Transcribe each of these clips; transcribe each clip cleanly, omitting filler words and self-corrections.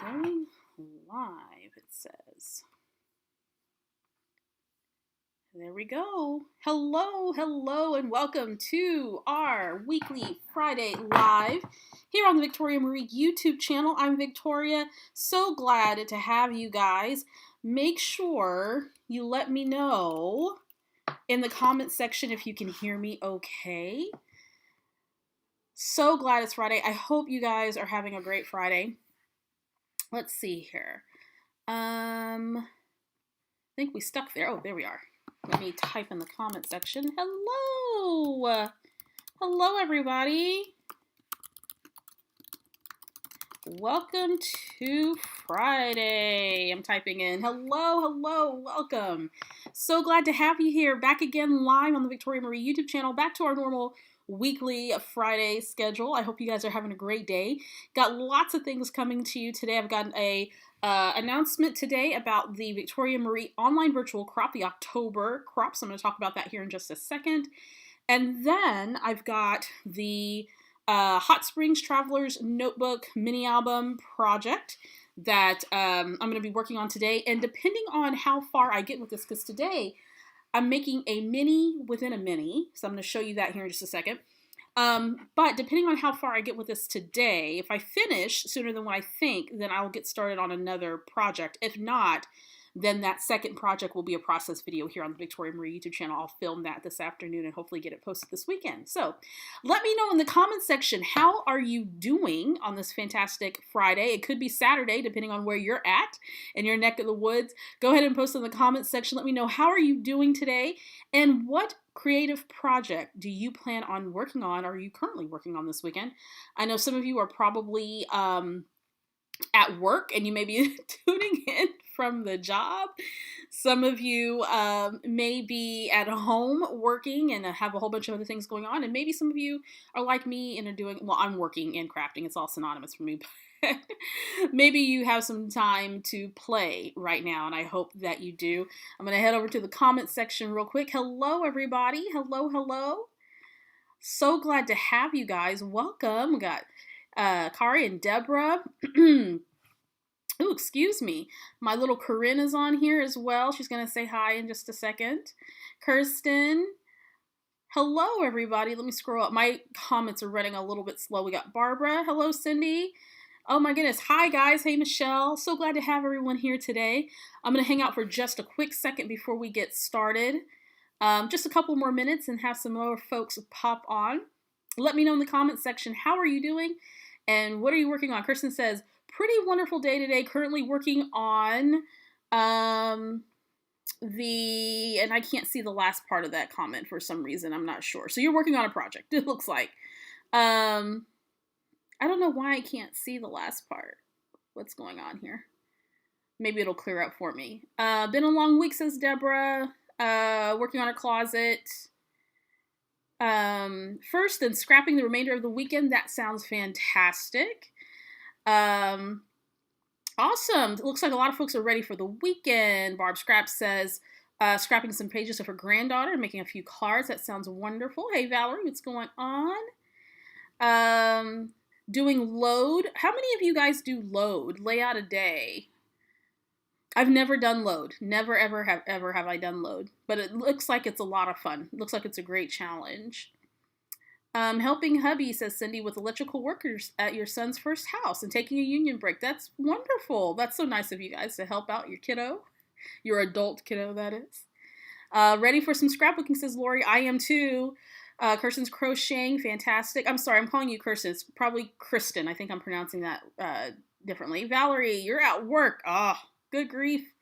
Going live, it says. There we go. Hello, hello, and welcome to our weekly Friday Live here on the Victoria Marie YouTube channel. I'm Victoria. So glad to have you guys. Make sure you let me know in the comment section if you can hear me okay. So glad it's Friday. I hope you guys are having a great Friday. Let's see here. I think we stuck there. Oh, there we are. Let me type in the comment section. Hello! Hello, everybody. Welcome to Friday. I'm typing in. Hello, hello, welcome. So glad to have you here. Back again live on the Victoria Marie YouTube channel. Back to our normal weekly Friday schedule. I hope you guys are having a great day. Got lots of things coming to you today. I've got a announcement today about the Victoria Marie online virtual crop, the October crop. So I'm going to talk about that here in just a second. And then I've got the Hot Springs Travelers Notebook mini album project that I'm going to be working on today. And depending on how far I get with this, because today I'm making a mini within a mini. So I'm going to show you that here in just a second. But depending on how far I get with this today, if I finish sooner than what I think, then I'll get started on another project. If not, then that second project will be a process video here on the Victoria Marie YouTube channel. I'll film that this afternoon and hopefully get it posted this weekend. So let me know in the comment section, how are you doing on this fantastic Friday? It could be Saturday, depending on where you're at in your neck of the woods. Go ahead and post in the comment section. Let me know, how are you doing today? And what creative project do you plan on working on? Or are you currently working on this weekend? I know some of you are probably at work and you may be tuning in from the job. Some of you may be at home working and have a whole bunch of other things going on. And maybe some of you are like me and are doing, well, I'm working and crafting. It's all synonymous for me. But maybe you have some time to play right now, and I hope that you do. I'm going to head over to the comment section real quick. Hello, everybody. Hello, hello. So glad to have you guys. Welcome. We got Kari and Deborah. Oh, excuse me. My little Corinne is on here as well. She's going to say hi in just a second. Kirsten. Hello, everybody. Let me scroll up. My comments are running a little bit slow. We got Barbara. Hello, Cindy. Oh my goodness. Hi, guys. Hey, Michelle. So glad to have everyone here today. I'm going to hang out for just a quick second before we get started. Just a couple more minutes and have some more folks pop on. Let me know in the comment section, how are you doing and what are you working on? Kirsten says, pretty wonderful day today. Currently working on and I can't see the last part of that comment for some reason. I'm not sure. So you're working on a project, it looks like. I don't know why I can't see the last part. What's going on here? Maybe it'll clear up for me. Been a long week, says Deborah. Working on a closet. First, then scrapping the remainder of the weekend. That sounds fantastic. Awesome. It looks like a lot of folks are ready for the weekend. Barb Scrap says, scrapping some pages of her granddaughter and making a few cards. That sounds wonderful. Hey, Valerie, what's going on? Doing load. How many of you guys do load? Lay out a day. I've never done load. Never, ever have I done load. But it looks like it's a lot of fun. It looks like it's a great challenge. Helping hubby, says Cindy, with electrical workers at your son's first house and taking a union break. That's wonderful. That's so nice of you guys to help out your kiddo. Your adult kiddo, that is. Ready for some scrapbooking, says Lori. I am too. Kirsten's crocheting. Fantastic. I'm sorry, I'm calling you Kirsten. It's probably Kristen. I think I'm pronouncing that differently. Valerie, you're at work. Good grief.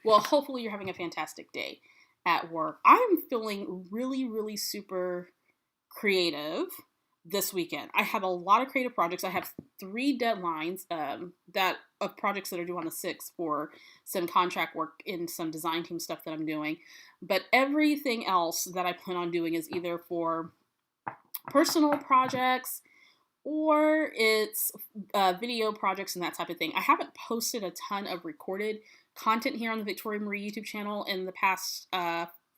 Well, hopefully you're having a fantastic day at work. I'm feeling really, really super creative this weekend. I have a lot of creative projects. I have 3 deadlines of projects that are due on the 6th for some contract work and some design team stuff that I'm doing. But everything else that I plan on doing is either for personal projects or it's video projects and that type of thing. I haven't posted a ton of recorded content here on the Victoria Marie YouTube channel in the past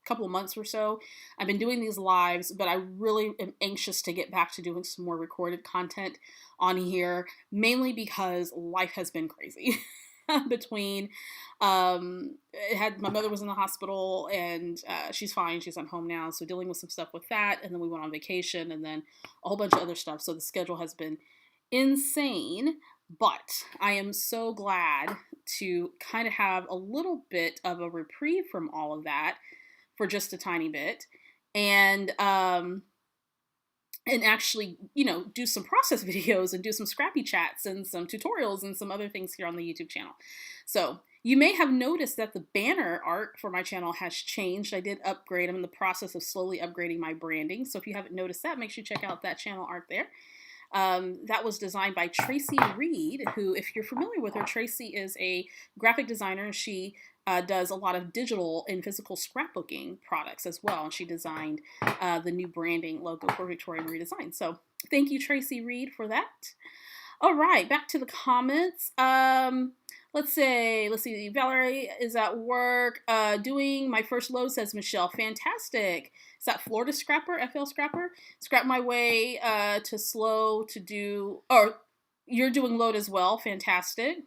couple of months or so. I've been doing these lives, but I really am anxious to get back to doing some more recorded content on here, mainly because life has been crazy. Between my mother was in the hospital, and she's fine, she's at home now, so dealing with some stuff with that, and then we went on vacation, and then a whole bunch of other stuff, so the schedule has been insane. But I am so glad to kind of have a little bit of a reprieve from all of that for just a tiny bit, and actually, do some process videos and do some scrappy chats and some tutorials and some other things here on the YouTube channel. So you may have noticed that the banner art for my channel has changed. I did upgrade. I'm in the process of slowly upgrading my branding. So if you haven't noticed that, make sure you check out that channel art there. That was designed by Tracy Reed, who, if you're familiar with her, Tracy is a graphic designer. She does a lot of digital and physical scrapbooking products as well, and she designed the new branding logo for Victoria Marie Design. So thank you, Tracy Reed, for that. All right, back to the comments. Let's see. Valerie is at work doing my first load, says Michelle. Fantastic. Is that Florida Scrapper, FL Scrapper? Scrap my way to slow to do, or you're doing load as well. Fantastic.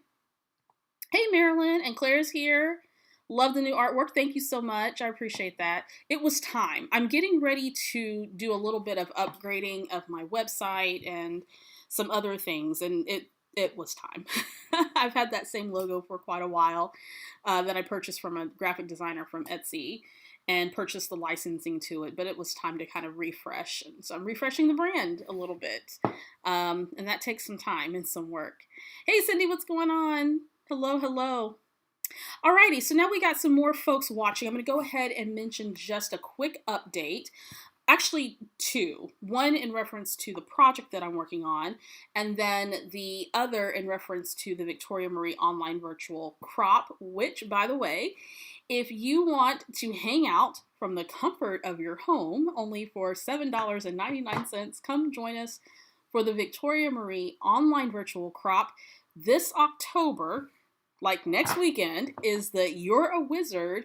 Hey, Marilyn, and Claire's here. Love the new artwork. Thank you so much. I appreciate that. It was time. I'm getting ready to do a little bit of upgrading of my website and some other things, and it was time. I've had that same logo for quite a while that I purchased from a graphic designer from Etsy and purchased the licensing to it, but it was time to kind of refresh. And so I'm refreshing the brand a little bit, and that takes some time and some work. Hey, Cindy, what's going on? Hello, hello. Alrighty, so now we got some more folks watching. I'm going to go ahead and mention just a quick update. Actually, two. One in reference to the project that I'm working on, and then the other in reference to the Victoria Marie Online Virtual Crop, which, by the way, if you want to hang out from the comfort of your home, only for $7.99, come join us for the Victoria Marie Online Virtual Crop this October. Like next weekend is the You're a Wizard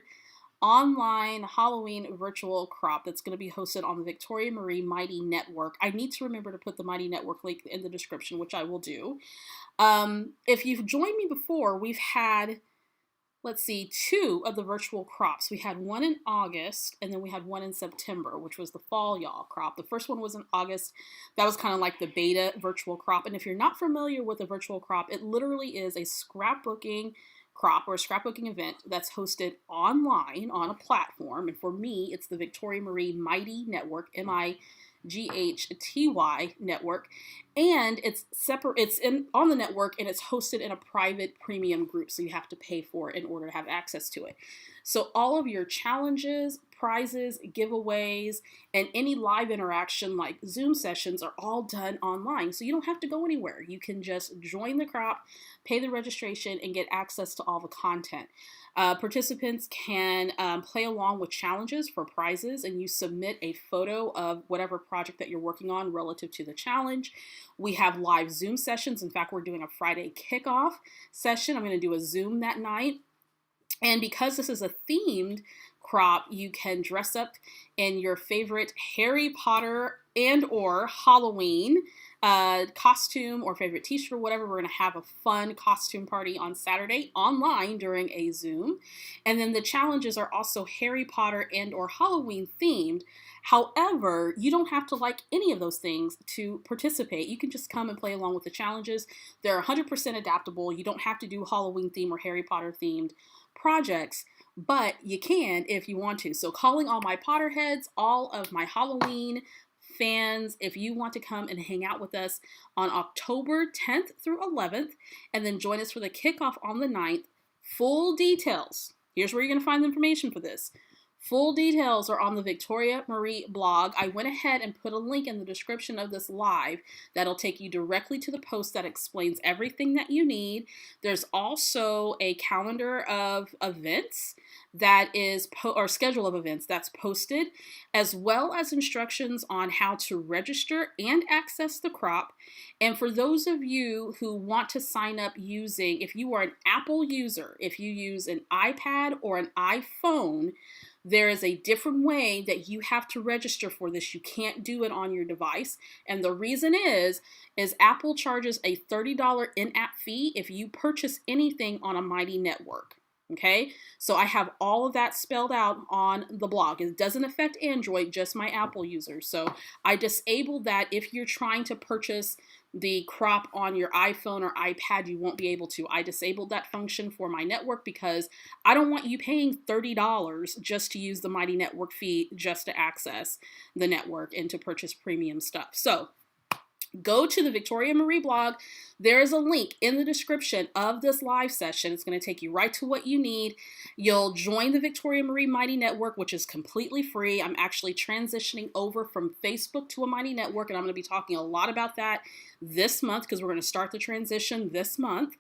online Halloween virtual crop that's going to be hosted on the Victoria Marie Mighty Network. I need to remember to put the Mighty Network link in the description, which I will do. If you've joined me before, we've had, let's see, two of the virtual crops. We had one in August, and then we had one in September, which was the Fall Y'all crop. The first one was in August. That was kind of like the beta virtual crop. And if you're not familiar with a virtual crop, it literally is a scrapbooking crop or a scrapbooking event that's hosted online on a platform. And for me, it's the Victoria Marie Mighty Network, MIGHTY network, and it's separate. On the network, and it's hosted in a private premium group, so you have to pay for it in order to have access to it. So all of your challenges, prizes, giveaways, and any live interaction like Zoom sessions are all done online, so you don't have to go anywhere. You can just join the crop, pay the registration, and get access to all the content. Participants can play along with challenges for prizes, and you submit a photo of whatever project that you're working on relative to the challenge. We have live Zoom sessions. In fact, we're doing a Friday kickoff session. I'm going to do a Zoom that night. And because this is a themed crop, you can dress up in your favorite Harry Potter and or Halloween costume or favorite t-shirt or whatever. We're going to have a fun costume party on Saturday online during a Zoom. And then the challenges are also Harry Potter and or Halloween themed. However, you don't have to like any of those things to participate. You can just come and play along with the challenges. They're 100% adaptable. You don't have to do Halloween theme or Harry Potter themed projects, but you can if you want to. So calling all my Potterheads, all of my Halloween fans, if you want to come and hang out with us on October 10th through 11th, and then join us for the kickoff on the 9th, full details. Here's where you're going to find the information for this. Full details are on the Victoria Marie blog. I went ahead and put a link in the description of this live that'll take you directly to the post that explains everything that you need. There's also a calendar of events that is, or schedule of events that's posted, as well as instructions on how to register and access the crop. And for those of you who want to sign up using, if you are an Apple user, if you use an iPad or an iPhone, there is a different way that you have to register for this. You can't do it on your device. And the reason is Apple charges a $30 in-app fee if you purchase anything on a Mighty network. Okay, so I have all of that spelled out on the blog. It doesn't affect Android, just my Apple users. So I disabled that. If you're trying to purchase the crop on your iPhone or iPad, you won't be able to. I disabled that function for my network because I don't want you paying $30 just to use the Mighty network fee just to access the network and to purchase premium stuff. So go to the Victoria Marie blog. There is a link in the description of this live session. It's going to take you right to what you need. You'll join the Victoria Marie Mighty Network, which is completely free. I'm actually transitioning over from Facebook to a Mighty Network, and I'm going to be talking a lot about that this month because we're going to start the transition this month.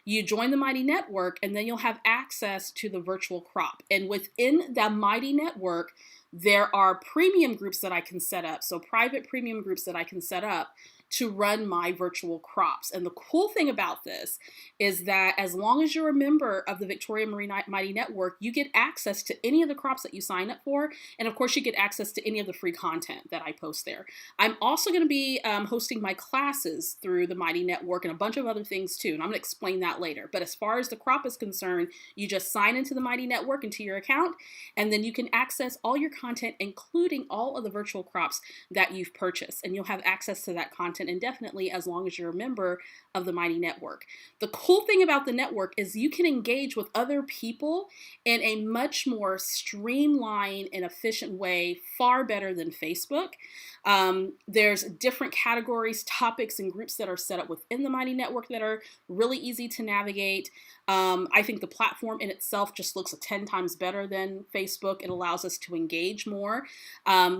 You join the Mighty Network, and then you'll have access to the virtual crop. And within the Mighty Network, there are premium groups that I can set up, so private premium groups that I can set up to run my virtual crops. And the cool thing about this is that as long as you're a member of the Victoria Marie Mighty Network, you get access to any of the crops that you sign up for. And of course, you get access to any of the free content that I post there. I'm also going to be hosting my classes through the Mighty Network and a bunch of other things too. And I'm going to explain that later. But as far as the crop is concerned, you just sign into the Mighty Network, into your account, and then you can access all your content, including all of the virtual crops that you've purchased. And you'll have access to that content indefinitely as long as you're a member of the Mighty Network. The cool thing about the network is you can engage with other people in a much more streamlined and efficient way, far better than Facebook. There's different categories, topics, and groups that are set up within the Mighty Network that are really easy to navigate. I think the platform in itself just looks 10 times better than Facebook. It allows us to engage more.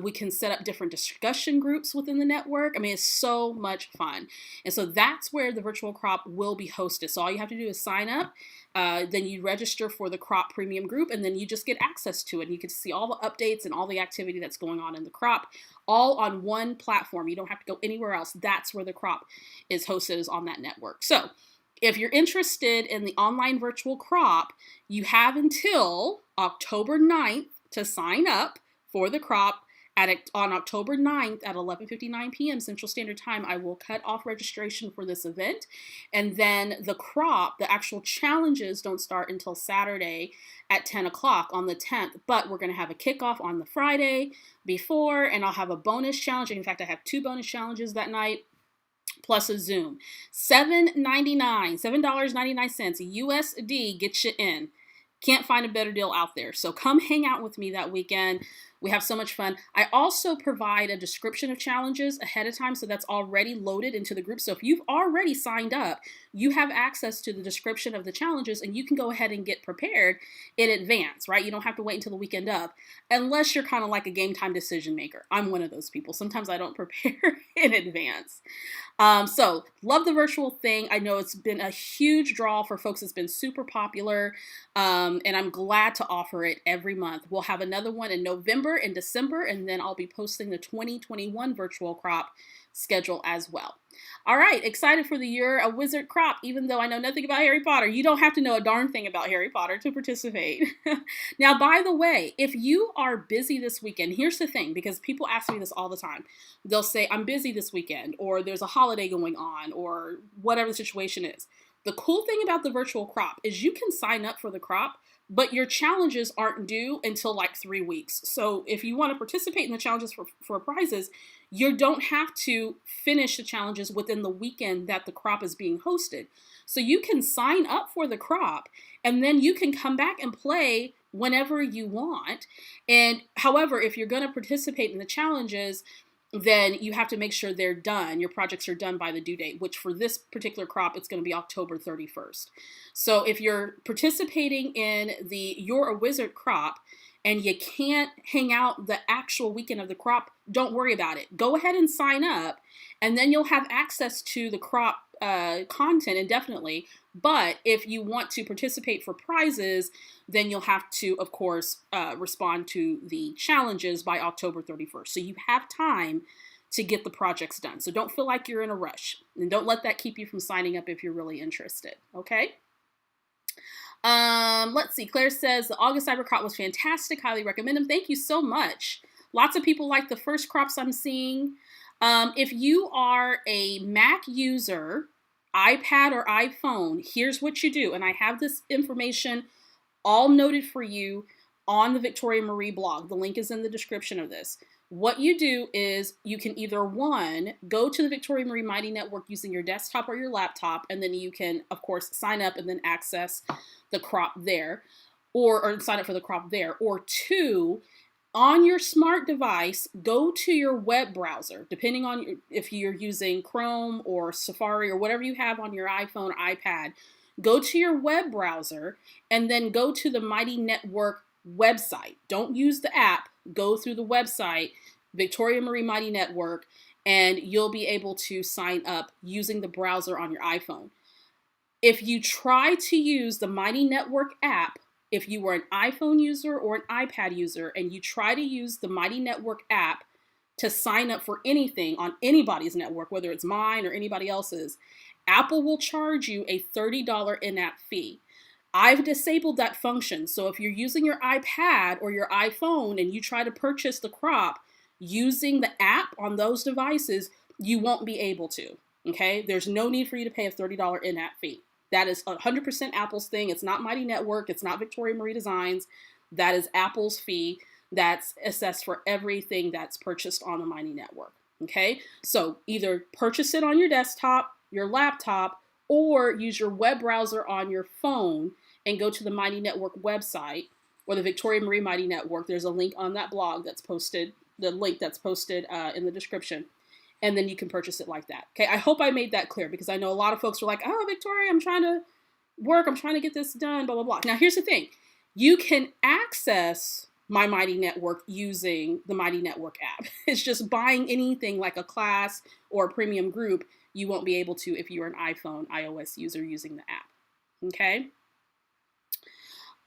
We can set up different discussion groups within the network. I mean, it's so much fun. And so that's where the virtual crop will be hosted. So all you have to do is sign up. Then you register for the crop premium group, and then you just get access to it. And you can see all the updates and all the activity that's going on in the crop, all on one platform. You don't have to go anywhere else. That's where the crop is hosted, is on that network. So if you're interested in the online virtual crop, you have until October 9th to sign up for the crop. On October 9th at 11:59 p.m. Central Standard Time, I will cut off registration for this event. And then the crop, the actual challenges, don't start until Saturday at 10 o'clock on the 10th. But we're going to have a kickoff on the Friday before, and I'll have a bonus challenge. In fact, I have 2 bonus challenges that night, plus a Zoom. $7.99 USD gets you in. Can't find a better deal out there. So come hang out with me that weekend. We have so much fun. I also provide a description of challenges ahead of time, so that's already loaded into the group. So if you've already signed up, you have access to the description of the challenges, and you can go ahead and get prepared in advance, right? You don't have to wait until the weekend of, unless you're kind of like a game time decision maker. I'm one of those people. Sometimes I don't prepare in advance. So love the virtual thing. I know it's been a huge draw for folks. It's been super popular, and I'm glad to offer it every month. We'll have another one in November and December, and then I'll be posting the 2021 virtual crop schedule as well. All right, excited for the You're a Wizard crop, even though I know nothing about Harry Potter. You don't have to know a darn thing about Harry Potter to participate. Now, by the way, if you are busy this weekend, here's the thing, because people ask me this all the time. They'll say, I'm busy this weekend, or there's a holiday going on, or whatever the situation is. The cool thing about the virtual crop is you can sign up for the crop, but your challenges aren't due until like 3 weeks. So if you want to participate in the challenges for prizes, you don't have to finish the challenges within the weekend that the crop is being hosted. So you can sign up for the crop, and then you can come back and play whenever you want. And however, if you're going to participate in the challenges, then you have to make sure they're done. Your projects are done by the due date, which for this particular crop, it's going to be October 31st. So if you're participating in the You're a Wizard crop and you can't hang out the actual weekend of the crop, don't worry about it. Go ahead and sign up, and then you'll have access to the crop content indefinitely. But if you want to participate for prizes, then you'll have to, of course, respond to the challenges by October 31st. So you have time to get the projects done. So don't feel like you're in a rush, and don't let that keep you from signing up if you're really interested, okay? Let's see. Claire says the August cyber crop was fantastic. Highly recommend them. Thank you so much. Lots of people like the first crops I'm seeing. If you are a Mac user, iPad or iPhone, here's what you do. And I have this information all noted for you on the Victoria Marie blog. The link is in the description of this. What you do is you can either, one, go to the Victoria Marie Mighty Network using your desktop or your laptop, and then you can, of course, sign up and then access the crop there, or sign up for the crop there. Or two, on your smart device, go to your web browser, depending on if you're using Chrome or Safari or whatever you have on your iPhone, iPad. Go to your web browser and then go to the Mighty Network website. Don't use the app. Go through the website, Victoria Marie Mighty Network, and you'll be able to sign up using the browser on your iPhone. If you try to use the Mighty Network app, if you were an iPhone user or an iPad user, and you try to use the Mighty Network app to sign up for anything on anybody's network, whether it's mine or anybody else's, Apple will charge you a $30 in-app fee. I've disabled that function. So if you're using your iPad or your iPhone and you try to purchase the crop using the app on those devices, you won't be able to. Okay? There's no need for you to pay a $30 in-app fee. That is 100% Apple's thing. It's not Mighty Network. It's not Victoria Marie Designs. That is Apple's fee that's assessed for everything that's purchased on the Mighty Network. Okay? So either purchase it on your desktop, your laptop, or use your web browser on your phone and go to the Mighty Network website or the Victoria Marie Mighty Network. There's a link on that blog that's posted, the link that's posted in the description. And then you can purchase it like that. Okay, I hope I made that clear because I know a lot of folks are like, oh, Victoria, I'm trying to work. I'm trying to get this done, blah, blah, blah. Now, here's the thing. You can access my Mighty Network using the Mighty Network app. It's just buying anything like a class or a premium group, you won't be able to if you're an iPhone, iOS user using the app. Okay?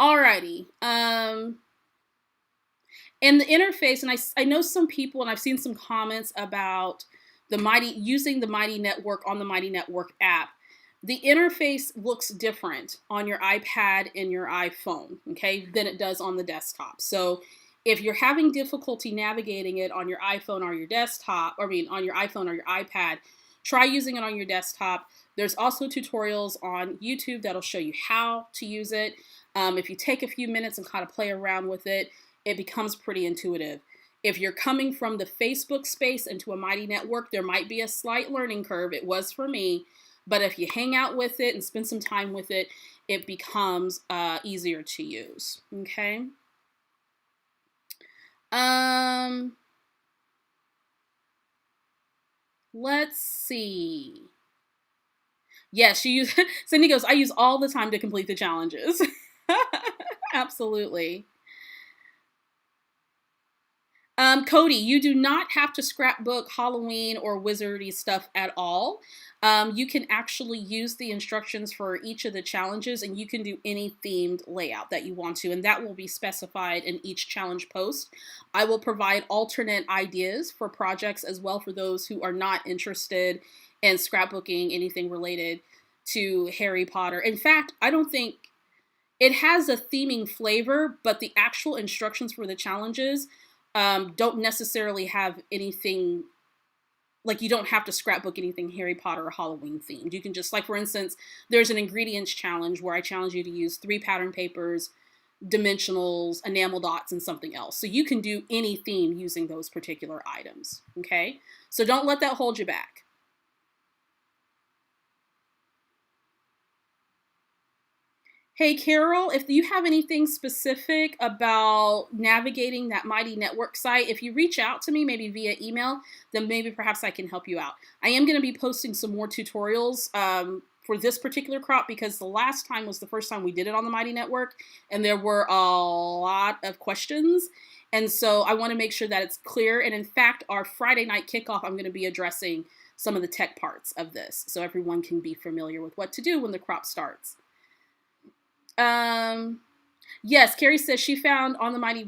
Alrighty. And the interface, and I know some people, and I've seen some comments about using the Mighty Network on the Mighty Network app. The interface looks different on your iPad and your iPhone, okay, than it does on the desktop. So if you're having difficulty navigating it on your iPhone or your desktop, on your iPhone or your iPad, try using it on your desktop. There's also tutorials on YouTube that'll show you how to use it. If you take a few minutes and kind of play around with it, it becomes pretty intuitive. If you're coming from the Facebook space into a Mighty Network, there might be a slight learning curve. It was for me. But if you hang out with it and spend some time with it, it becomes easier to use. Okay? Let's see. Yes, Cindy goes, I use all the time to complete the challenges. Absolutely. Cody, you do not have to scrapbook Halloween or wizardy stuff at all. You can actually use the instructions for each of the challenges, and you can do any themed layout that you want to, and that will be specified in each challenge post. I will provide alternate ideas for projects as well for those who are not interested in scrapbooking anything related to Harry Potter. In fact, I don't think it has a theming flavor, but the actual instructions for the challenges don't necessarily have anything, like you don't have to scrapbook anything Harry Potter or Halloween themed. You can just, like for instance, there's an ingredients challenge where I challenge you to use 3 pattern papers, dimensionals, enamel dots, and something else. So you can do any theme using those particular items, okay? So don't let that hold you back. Hey, Carol, if you have anything specific about navigating that Mighty Network site, if you reach out to me, maybe via email, then maybe perhaps I can help you out. I am going to be posting some more tutorials for this particular crop because the last time was the first time we did it on the Mighty Network, and there were a lot of questions. And so I want to make sure that it's clear. And in fact, our Friday night kickoff, I'm going to be addressing some of the tech parts of this so everyone can be familiar with what to do when the crop starts. Yes, Carrie says she found on the Mighty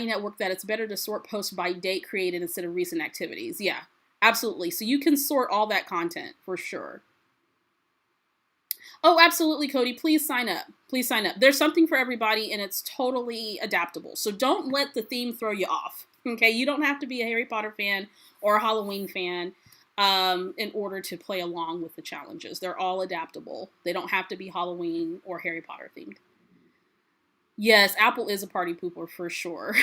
Network that it's better to sort posts by date created instead of recent activities. Yeah, absolutely. So you can sort all that content for sure. Oh, absolutely, Cody. Please sign up. Please sign up. There's something for everybody, and it's totally adaptable. So don't let the theme throw you off. Okay, you don't have to be a Harry Potter fan or a Halloween fan in order to play along with the challenges. They're all adaptable. They don't have to be Halloween or Harry Potter themed. Yes, Apple is a party pooper for sure.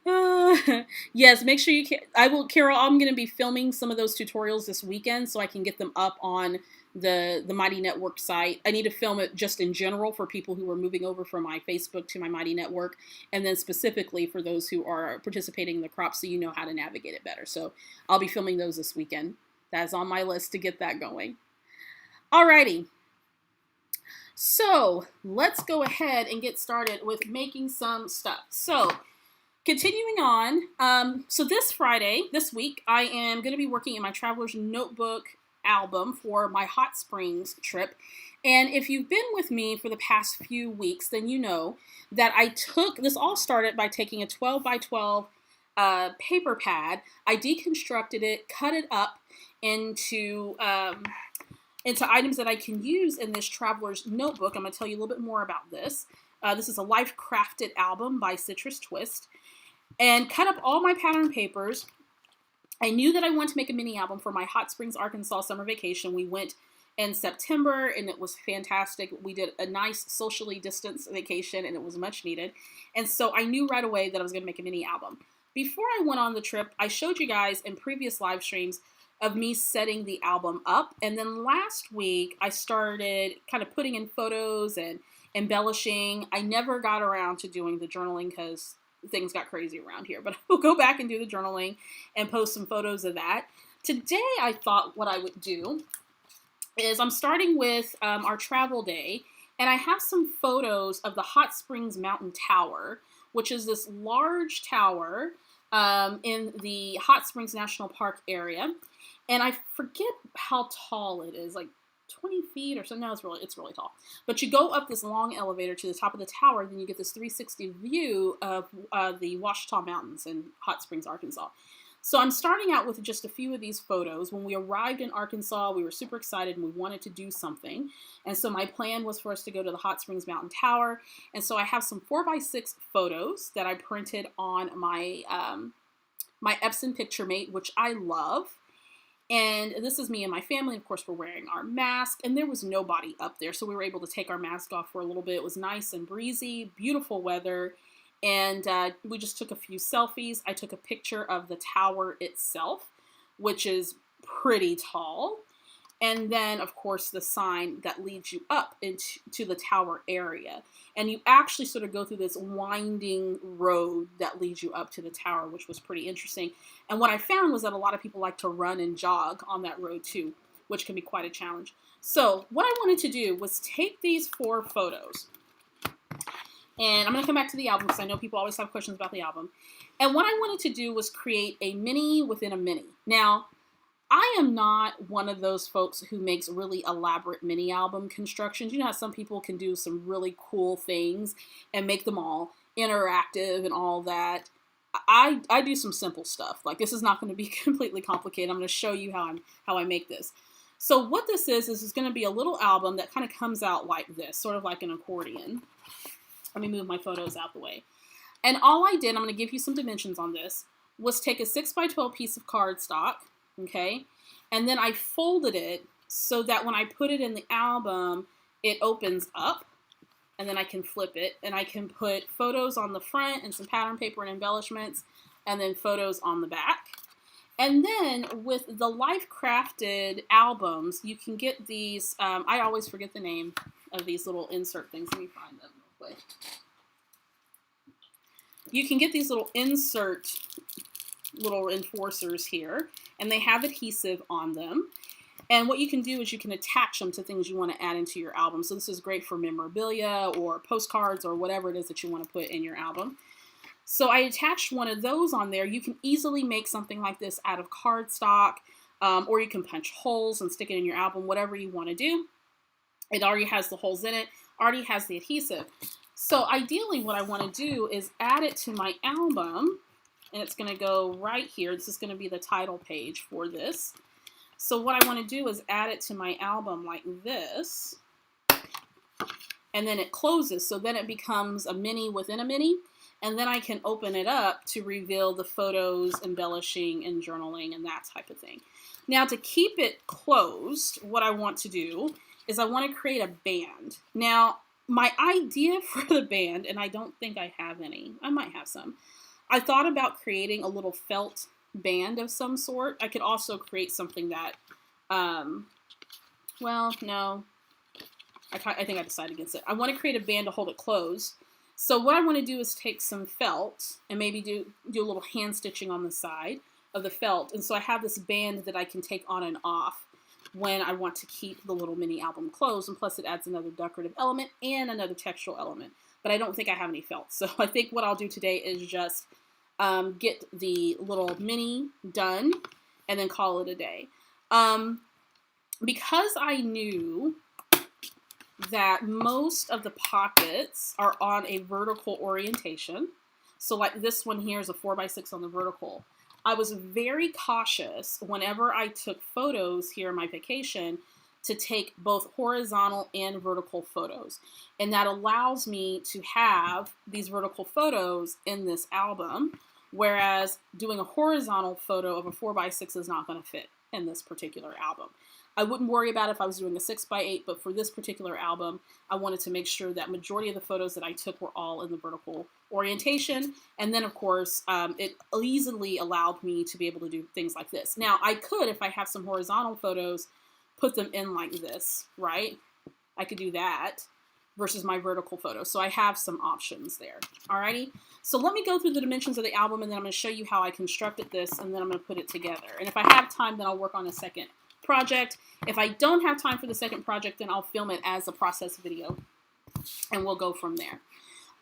Uh, yes, make sure you can. I will, Carol. I'm going to be filming some of those tutorials this weekend, so I can get them up on the Mighty Network site. I need to film it just in general for people who are moving over from my Facebook to my Mighty Network, and then specifically for those who are participating in the crop, so you know how to navigate it better. So I'll be filming those this weekend. That's on my list to get that going. Alrighty. So let's go ahead and get started with making some stuff. So continuing on, so this Friday, this week, I am going to be working in my Traveler's Notebook album for my Hot Springs trip. And if you've been with me for the past few weeks, then you know that this all started by taking a 12 by 12 paper pad. I deconstructed it, cut it up into items that I can use in this Traveler's Notebook. I'm going to tell you a little bit more about this. This is a Life Crafted album by Citrus Twist. And cut up all my pattern papers. I knew that I wanted to make a mini album for my Hot Springs, Arkansas summer vacation. We went in September, and it was fantastic. We did a nice socially distanced vacation, and it was much needed. And so I knew right away that I was going to make a mini album. Before I went on the trip, I showed you guys in previous live streams of me setting the album up. And then last week, I started kind of putting in photos and embellishing. I never got around to doing the journaling because things got crazy around here, but I'll go back and do the journaling and post some photos of that. Today, I thought what I would do is I'm starting with our travel day, and I have some photos of the Hot Springs Mountain Tower, which is this large tower in the Hot Springs National Park area. And I forget how tall it is, like 20 feet or something. No, it's really tall. But you go up this long elevator to the top of the tower, and then you get this 360 view of the Ouachita Mountains in Hot Springs, Arkansas. So I'm starting out with just a few of these photos. When we arrived in Arkansas, we were super excited and we wanted to do something. And so my plan was for us to go to the Hot Springs Mountain Tower. And so I have some 4x6 photos that I printed on my my Epson PictureMate, which I love. And this is me and my family. Of course, we're wearing our mask, and there was nobody up there, so we were able to take our mask off for a little bit. It was nice and breezy, beautiful weather, and we just took a few selfies. I took a picture of the tower itself, which is pretty tall, and then, of course, the sign that leads you up into the tower area. And you actually sort of go through this winding road that leads you up to the tower, which was pretty interesting. And what I found was that a lot of people like to run and jog on that road too, which can be quite a challenge. So what I wanted to do was take these 4 photos. And I'm going to come back to the album because I know people always have questions about the album. And what I wanted to do was create a mini within a mini. Now, I am not one of those folks who makes really elaborate mini album constructions. You know how some people can do some really cool things and make them all interactive and all that. I do some simple stuff. Like, this is not going to be completely complicated. I'm going to show you how I make this. So what this is going to be a little album that kind of comes out like this, sort of like an accordion. Let me move my photos out the way. And all I did, I'm going to give you some dimensions on this, was take a 6x12 piece of cardstock. Okay, and then I folded it so that when I put it in the album, it opens up, and then I can flip it, and I can put photos on the front and some pattern paper and embellishments, and then photos on the back. And then with the Life Crafted albums, you can get these, I always forget the name of these little insert things. Let me find them real quick. You can get these little little enforcers here, and they have adhesive on them. And what you can do is you can attach them to things you want to add into your album. So this is great for memorabilia or postcards or whatever it is that you want to put in your album. So I attached one of those on there. You can easily make something like this out of cardstock, or you can punch holes and stick it in your album, whatever you want to do. It already has the holes in it, already has the adhesive. So ideally what I want to do is add it to my album, and it's going to go right here. This is going to be the title page for this. So what I want to do is add it to my album like this, and then it closes, so then it becomes a mini within a mini, and then I can open it up to reveal the photos, embellishing, and journaling, and that type of thing. Now, to keep it closed, what I want to do is I want to create a band. Now, my idea for the band, and I don't think I have any, I might have some, I thought about creating a little felt band of some sort. I could also create something that, well, no, I think I decided against it. I want to create a band to hold it closed. So what I want to do is take some felt and maybe do a little hand stitching on the side of the felt. And so I have this band that I can take on and off when I want to keep the little mini album closed. And plus it adds another decorative element and another textural element. But I don't think I have any felt. So I think what I'll do today is just get the little mini done and then call it a day. Because I knew that most of the pockets are on a vertical orientation. So like this one here is a 4x6 on the vertical. I was very cautious whenever I took photos here in my vacation to take both horizontal and vertical photos. And that allows me to have these vertical photos in this album, whereas doing a horizontal photo of a 4x6 is not going to fit in this particular album. I wouldn't worry about it if I was doing a 6x8, but for this particular album, I wanted to make sure that majority of the photos that I took were all in the vertical orientation. And then, of course, it easily allowed me to be able to do things like this. Now, I could, if I have some horizontal photos, put them in like this, right? I could do that versus my vertical photo. So I have some options there. Alrighty. So let me go through the dimensions of the album, and then I'm going to show you how I constructed this, and then I'm going to put it together. And if I have time, then I'll work on a second project. If I don't have time for the second project, then I'll film it as a process video and we'll go from there.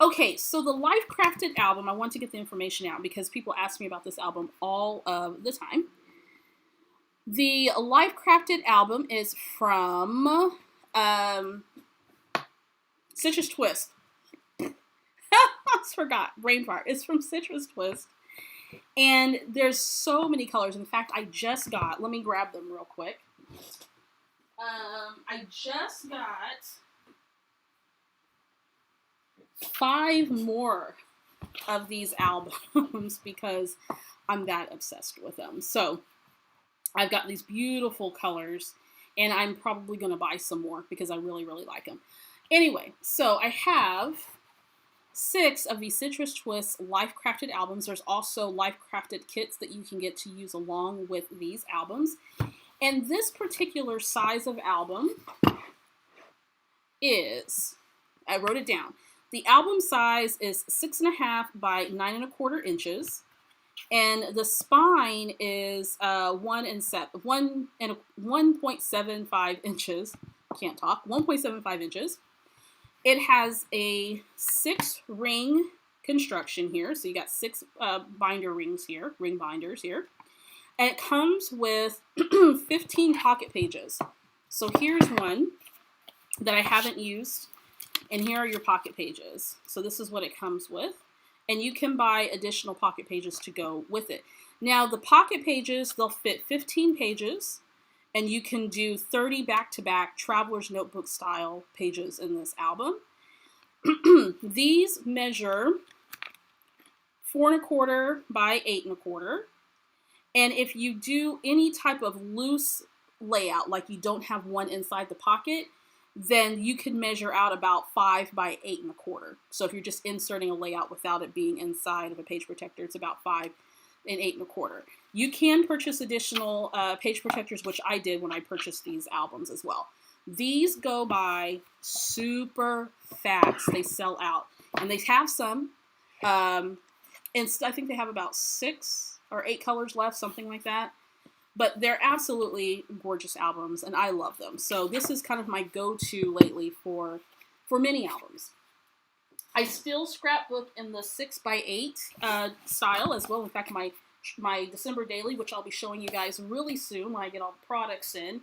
Okay, so the Life Crafted album, I want to get the information out because people ask me about this album all of the time. The Life Crafted album is from Citrus Twist. I forgot, brain fart. It's from Citrus Twist. And there's so many colors. In fact, I just got, let me grab them real quick. I just got 5 more of these albums because I'm that obsessed with them. So I've got these beautiful colors, and I'm probably going to buy some more because I really, really like them. Anyway, so I have 6 of the Citrus Twist Life Crafted albums. There's also Life Crafted kits that you can get to use along with these albums. And this particular size of album is, I wrote it down. The album size is 6.5 by 9.25 inches. And the spine is 1.75 inches. Can't talk. 1.75 inches. It has a 6-ring construction here. So you got 6 binder rings here, ring binders here. And it comes with 15 pocket pages. So here's one that I haven't used. And here are your pocket pages. So this is what it comes with. And you can buy additional pocket pages to go with it. Now the pocket pages, they'll fit 15 pages. And you can do 30 back-to-back Traveler's Notebook style pages in this album. These measure 4.25 by 8.25. And if you do any type of loose layout, like you don't have one inside the pocket, then you can measure out about 5 by 8.25. So if you're just inserting a layout without it being inside of a page protector, it's about 5 and 8.25. You can purchase additional page protectors, which I did when I purchased these albums as well. These go by super fast. They sell out. And they have some, and I think they have about 6 or 8 colors left, something like that. But they're absolutely gorgeous albums, and I love them. So this is kind of my go-to lately for mini albums. I still scrapbook in the 6x8 style as well. In fact, my December daily, which I'll be showing you guys really soon when I get all the products in,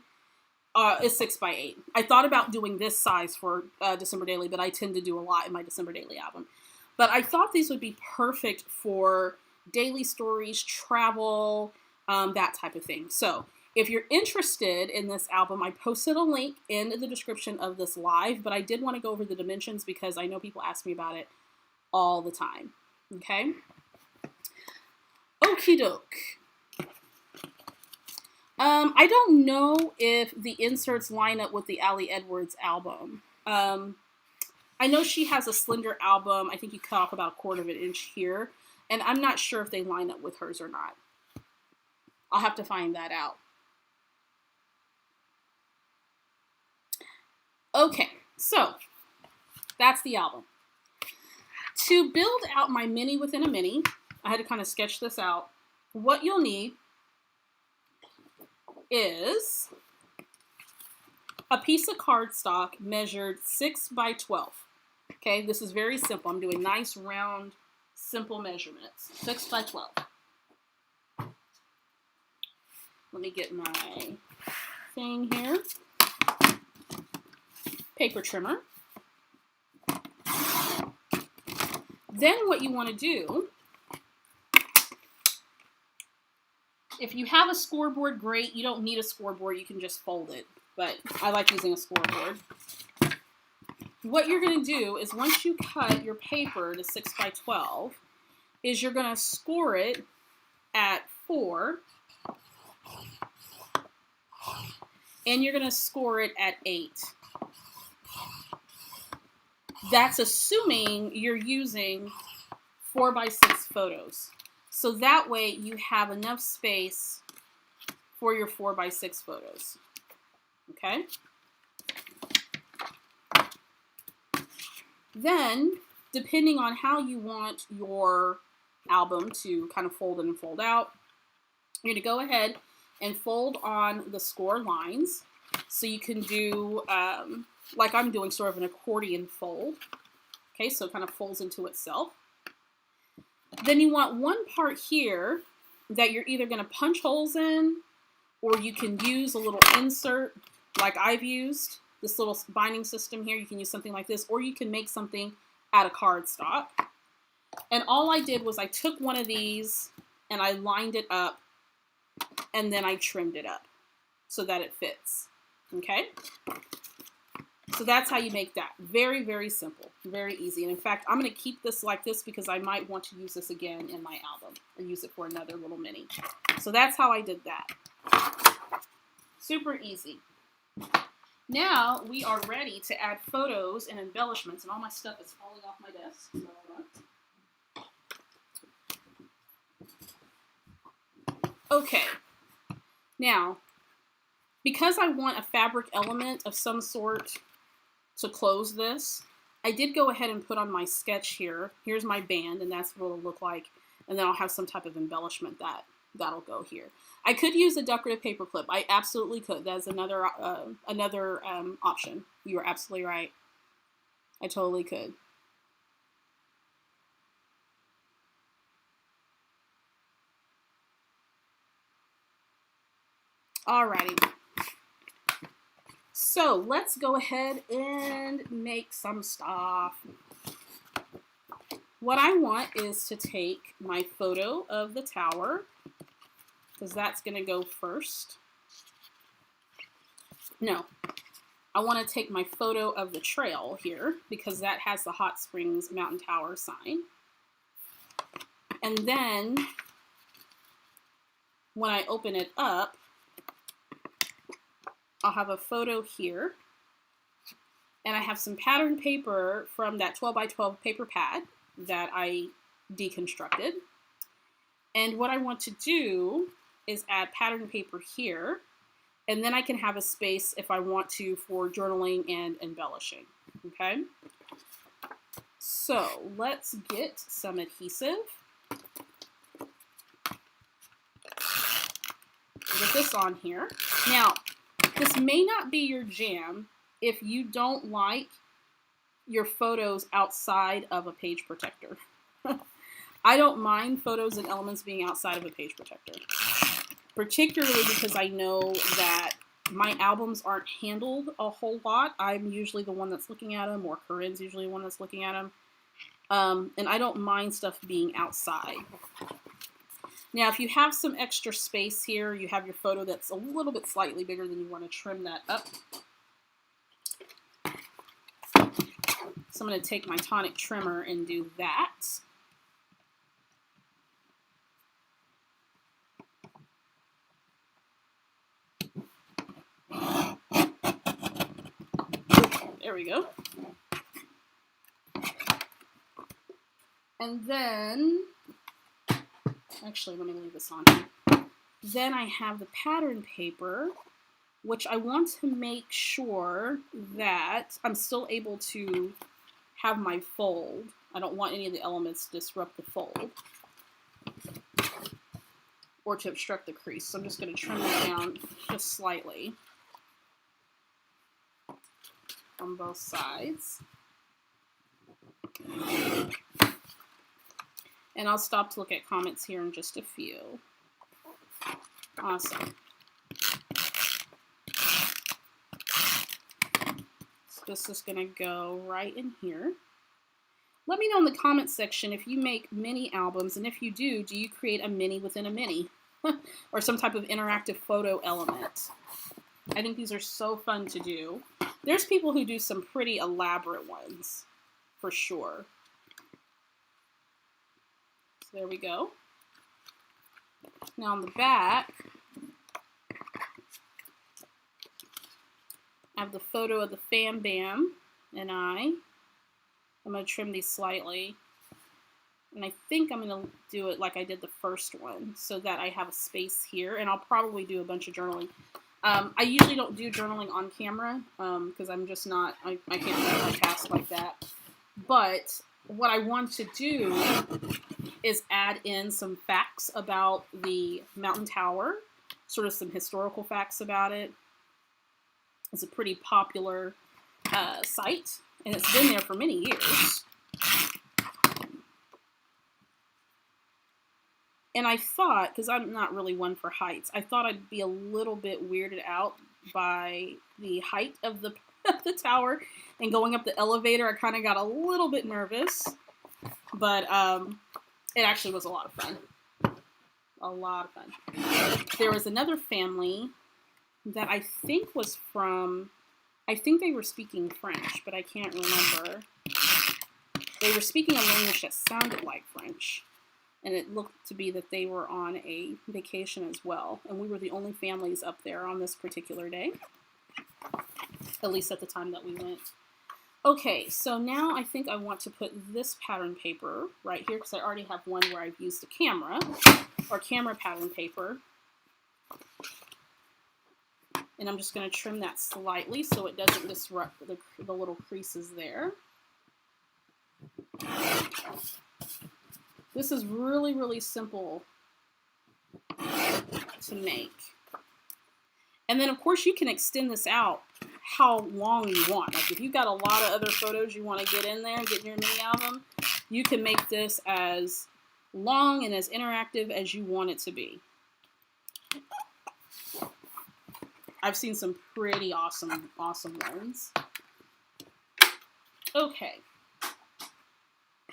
is 6x8. I thought about doing this size for December daily, but I tend to do a lot in my December daily album. But I thought these would be perfect for daily stories, travel, that type of thing. So If you're interested in this album, I posted a link in the description of this live, but I did want to go over the dimensions because I know people ask me about it all the time. Okay? Okie doke. I don't know if the inserts line up with the Allie Edwards album. I know she has a slender album. I think you cut off about 1/4 of an inch here. And I'm not sure if they line up with hers or not. I'll have to find that out. Okay, so that's the album. To build out my mini within a mini, I had to kind of sketch this out. What you'll need is a piece of cardstock measured 6 by 12. Okay, this is very simple. I'm doing nice, round, simple measurements. 6 by 12. Let me get my thing here. Paper trimmer. Then what you want to do, if you have a scoreboard, great. You don't need a scoreboard. You can just fold it. But I like using a scoreboard. What you're going to do is once you cut your paper to 6 by 12, is you're going to score it at 4. And you're going to score it at 8. That's assuming you're using 4 by 6 photos. So that way you have enough space for your 4 by 6 photos. Okay? Then, depending on how you want your album to kind of fold in and fold out, you're going to go ahead and fold on the score lines. So you can do, like I'm doing, sort of an accordion fold. Okay, so it kind of folds into itself. Then you want one part here that you're either going to punch holes in, or you can use a little insert like I've used. This little binding system here, you can use something like this, or you can make something out of cardstock. And all I did was I took one of these and I lined it up, and then I trimmed it up so that it fits. Okay? So that's how you make that. Very, very simple. Very easy. And in fact, I'm going to keep this like this because I might want to use this again in my album or use it for another little mini. So that's how I did that. Super easy. Now we are ready to add photos and embellishments, and all my stuff is falling off my desk. So okay. Now, because I want a fabric element of some sort to close this, I did go ahead and put on my sketch here. Here's my band, and that's what it'll look like. And then I'll have some type of embellishment that'll go here. I could use a decorative paper clip. I absolutely could. That's another option. You are absolutely right. I totally could. Alrighty. So let's go ahead and make some stuff. What I want is to take my photo of the tower, because that's going to go first. No, I want to take my photo of the trail here, because that has the Hot Springs Mountain Tower sign. And then, when I open it up, I'll have a photo here. And I have some pattern paper from that 12 by 12 paper pad that I deconstructed. And what I want to do is add pattern paper here, and then I can have a space if I want to for journaling and embellishing. Okay, so let's get some adhesive. Get this on here. Now, this may not be your jam if you don't like your photos outside of a page protector. I don't mind photos and elements being outside of a page protector, particularly because I know that my albums aren't handled a whole lot. I'm usually the one that's looking at them, or Corinne's usually the one that's looking at them. And I don't mind stuff being outside. Now, if you have some extra space here, you have your photo that's a little bit slightly bigger than you want to trim that up. So I'm going to take my tonic trimmer and do that. There we go. And then, actually, let me leave this on here. Then I have the pattern paper, which I want to make sure that I'm still able to have my fold. I don't want any of the elements to disrupt the fold or to obstruct the crease. So I'm just going to trim that down just slightly on both sides. And I'll stop to look at comments here in just a few. Awesome. So this is going to go right in here. Let me know in the comments section if you make mini albums, and if you do you create a mini within a mini? Or some type of interactive photo element? I think these are so fun to do. There's people who do some pretty elaborate ones, for sure. So there we go. Now on the back, I have the photo of the Fam Bam and I'm going to trim these slightly. And I think I'm going to do it like I did the first one, so that I have a space here. And I'll probably do a bunch of journaling. I usually don't do journaling on camera because I'm just not, I can't multitask like that. But what I want to do is add in some facts about the mountain tower, sort of some historical facts about it. It's a pretty popular site, and it's been there for many years. And I thought, because I'm not really one for heights, I thought I'd be a little bit weirded out by the height of the tower and going up the elevator. I kind of got a little bit nervous, but it actually was a lot of fun. A lot of fun. There was another family that I think was from, I think they were speaking French, but I can't remember. They were speaking a language that sounded like French. And it looked to be that they were on a vacation as well. And we were the only families up there on this particular day. At least at the time that we went. Okay, so now I think I want to put this pattern paper right here, because I already have one where I've used a camera, or camera pattern paper. And I'm just going to trim that slightly so it doesn't disrupt the little creases there. This is really, really simple to make. And then, of course, you can extend this out how long you want. Like, if you've got a lot of other photos you want to get in there, get in your mini album, you can make this as long and as interactive as you want it to be. I've seen some pretty awesome ones. Okay.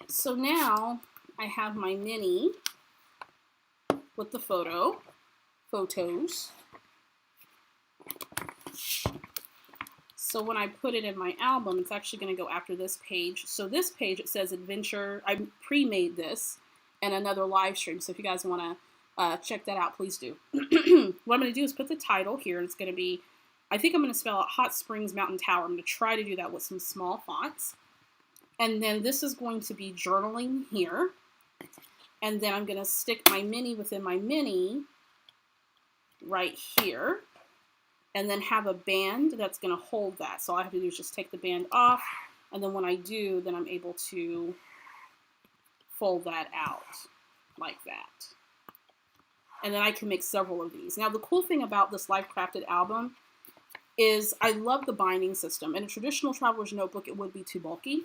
So now I have my mini with the photos. So when I put it in my album, it's actually going to go after this page. So this page, it says adventure. I pre-made this and another live stream. So if you guys want to check that out, please do. What I'm going to do is put the title here. It's going to be, I think I'm going to spell out Hot Springs Mountain Tower. I'm going to try to do that with some small fonts. And then this is going to be journaling here. And then I'm going to stick my mini within my mini right here. And then have a band that's going to hold that. So all I have to do is just take the band off. And then when I do, then I'm able to fold that out like that. And then I can make several of these. Now the cool thing about this Life Crafted album is I love the binding system. In a traditional traveler's notebook, it would be too bulky.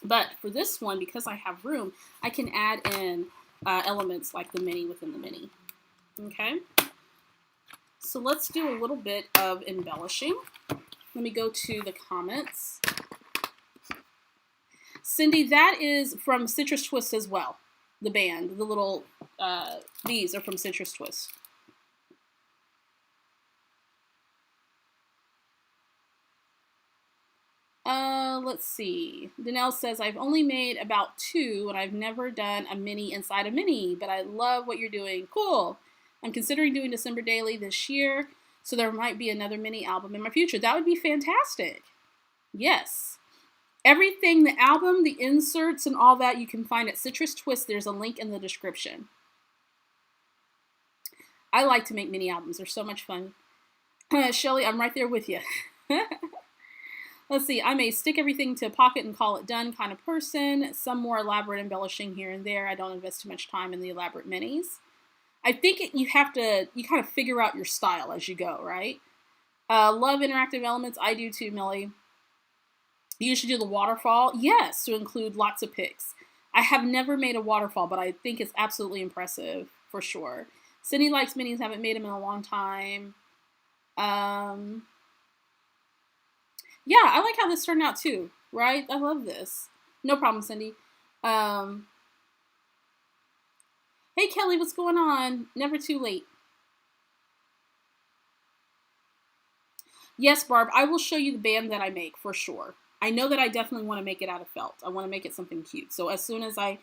But for this one, because I have room, I can add in elements like the mini within the mini. Okay? So let's do a little bit of embellishing. Let me go to the comments. Cindy, that is from Citrus Twist as well. The band, the little these are from Citrus Twist. Let's see. Danelle says, I've only made about 2 and I've never done a mini inside a mini, but I love what you're doing. Cool. I'm considering doing December Daily this year, so there might be another mini album in my future. That would be fantastic. Yes. Everything, the album, the inserts, and all that you can find at Citrus Twist. There's a link in the description. I like to make mini albums. They're so much fun. Shelly, I'm right there with you. Let's see, I'm a stick everything to a pocket and call it done kind of person. Some more elaborate embellishing here and there. I don't invest too much time in the elaborate minis. I think you kind of figure out your style as you go, right? Love interactive elements. I do too, Millie. You should do the waterfall. Yes, to include lots of pics. I have never made a waterfall, but I think it's absolutely impressive for sure. Cindy likes minis. Haven't made them in a long time. Yeah, I like how this turned out too, right? I love this. No problem, Cindy. Hey, Kelly, what's going on? Never too late. Yes, Barb, I will show you the band that I make for sure. I know that I definitely want to make it out of felt. I want to make it something cute. So as soon as I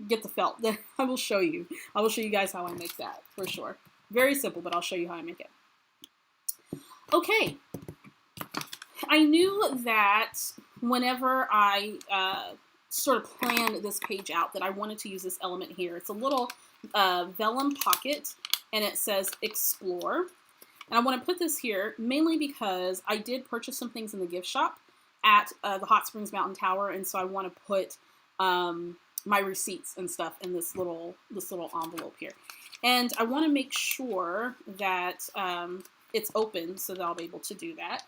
get the felt, then I will show you. I will show you guys how I make that for sure. Very simple, but I'll show you how I make it. Okay. I knew that whenever I sort of planned this page out that I wanted to use this element here. It's a little vellum pocket, and it says Explore. And I want to put this here mainly because I did purchase some things in the gift shop at the Hot Springs Mountain Tower, and so I want to put my receipts and stuff in this little envelope here. And I want to make sure that it's open so that I'll be able to do that.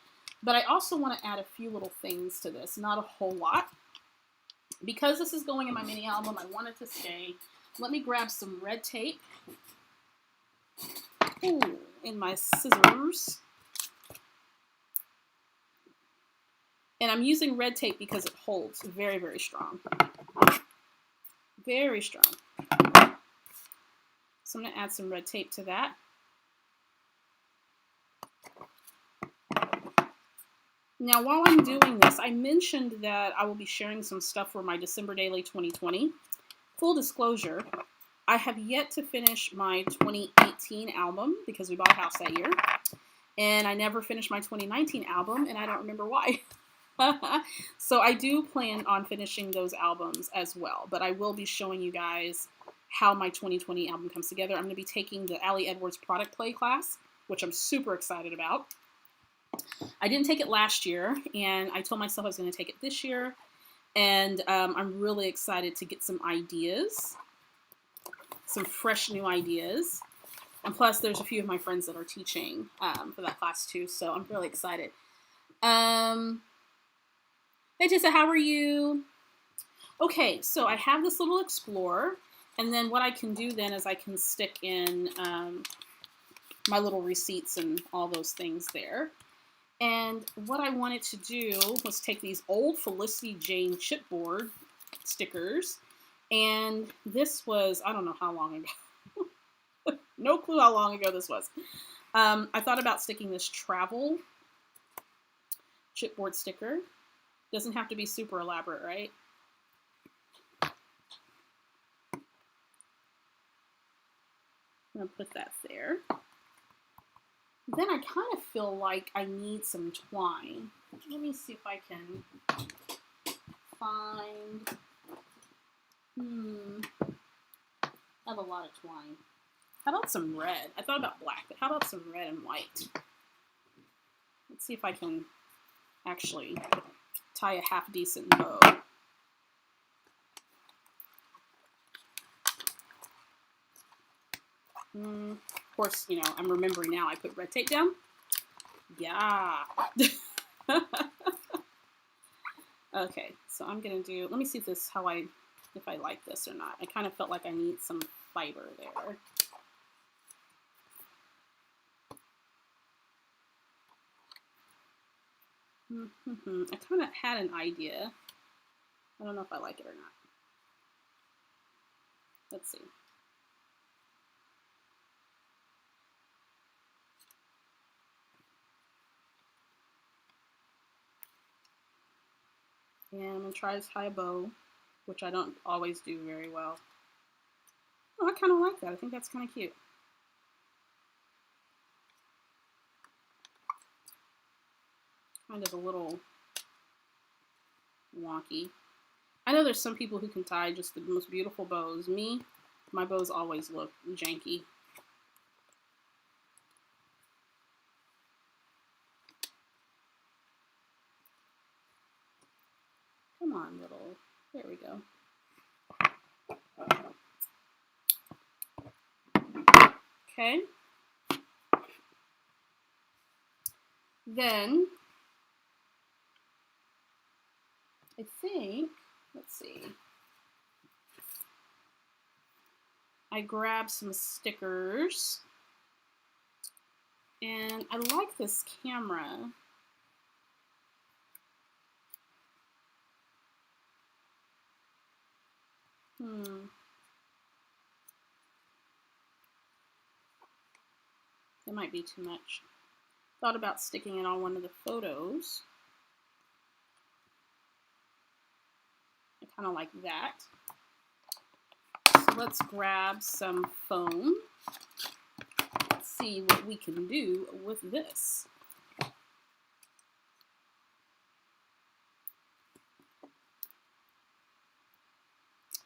But I also want to add a few little things to this, not a whole lot. Because this is going in my mini album, I want it to stay. Let me grab some red tape. Ooh, in my scissors. And I'm using red tape because it holds very, very strong. Very strong. So I'm going to add some red tape to that. Now, while I'm doing this, I mentioned that I will be sharing some stuff for my December Daily 2020. Full disclosure, I have yet to finish my 2018 album because we bought a house that year. And I never finished my 2019 album, and I don't remember why. So I do plan on finishing those albums as well. But I will be showing you guys how my 2020 album comes together. I'm going to be taking the Allie Edwards product play class, which I'm super excited about. I didn't take it last year, and I told myself I was going to take it this year, and I'm really excited to get some ideas, some fresh new ideas, and plus there's a few of my friends that are teaching for that class too, so I'm really excited. Hey Tessa, how are you? Okay, so I have this little Explorer, and then what I can do then is I can stick in my little receipts and all those things there. And what I wanted to do was take these old Felicity Jane chipboard stickers, and this was, I don't know how long ago. No clue how long ago this was. I thought about sticking this travel chipboard sticker. Doesn't have to be super elaborate, right? I'm going to put that there. Then I kind of feel like I need some twine. Let me see if I can find... I have a lot of twine. How about some red? I thought about black, but how about some red and white? Let's see if I can actually tie a half-decent bow. Of course, you know, I'm remembering now I put red tape down. Yeah. Okay, so I'm gonna do, let me see if this, if I like this or not. I kind of felt like I need some fiber there. I kind of had an idea. I don't know if I like it or not. Let's see. And I'm going to try to tie a bow, which I don't always do very well. Oh, I kind of like that. I think that's kind of cute. Kind of a little wonky. I know there's some people who can tie just the most beautiful bows. Me, my bows always look janky. Come on, little. There we go. Okay. Then, I think, let's see. I grabbed some stickers. And I like this camera. It might be too much. Thought about sticking it on one of the photos. I kind of like that. So let's grab some foam. Let's see what we can do with this.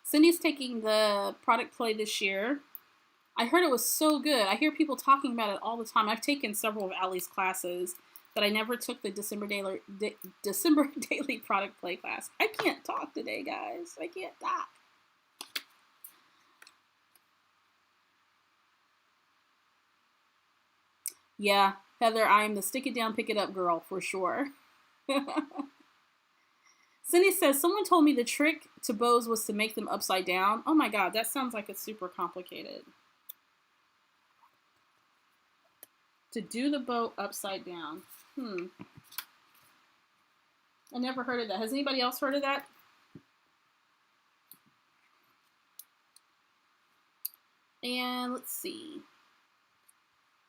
Cindy's taking the product play this year. I heard it was so good. I hear people talking about it all the time. I've taken several of Allie's classes, but I never took the December daily product play class. I can't talk today, guys. I can't talk. Yeah, Heather, I am the stick it down, pick it up girl for sure. Cindy says, someone told me the trick to bows was to make them upside down. Oh my god, that sounds like it's super complicated. To do the bow upside down. I never heard of that. Has anybody else heard of that? And let's see.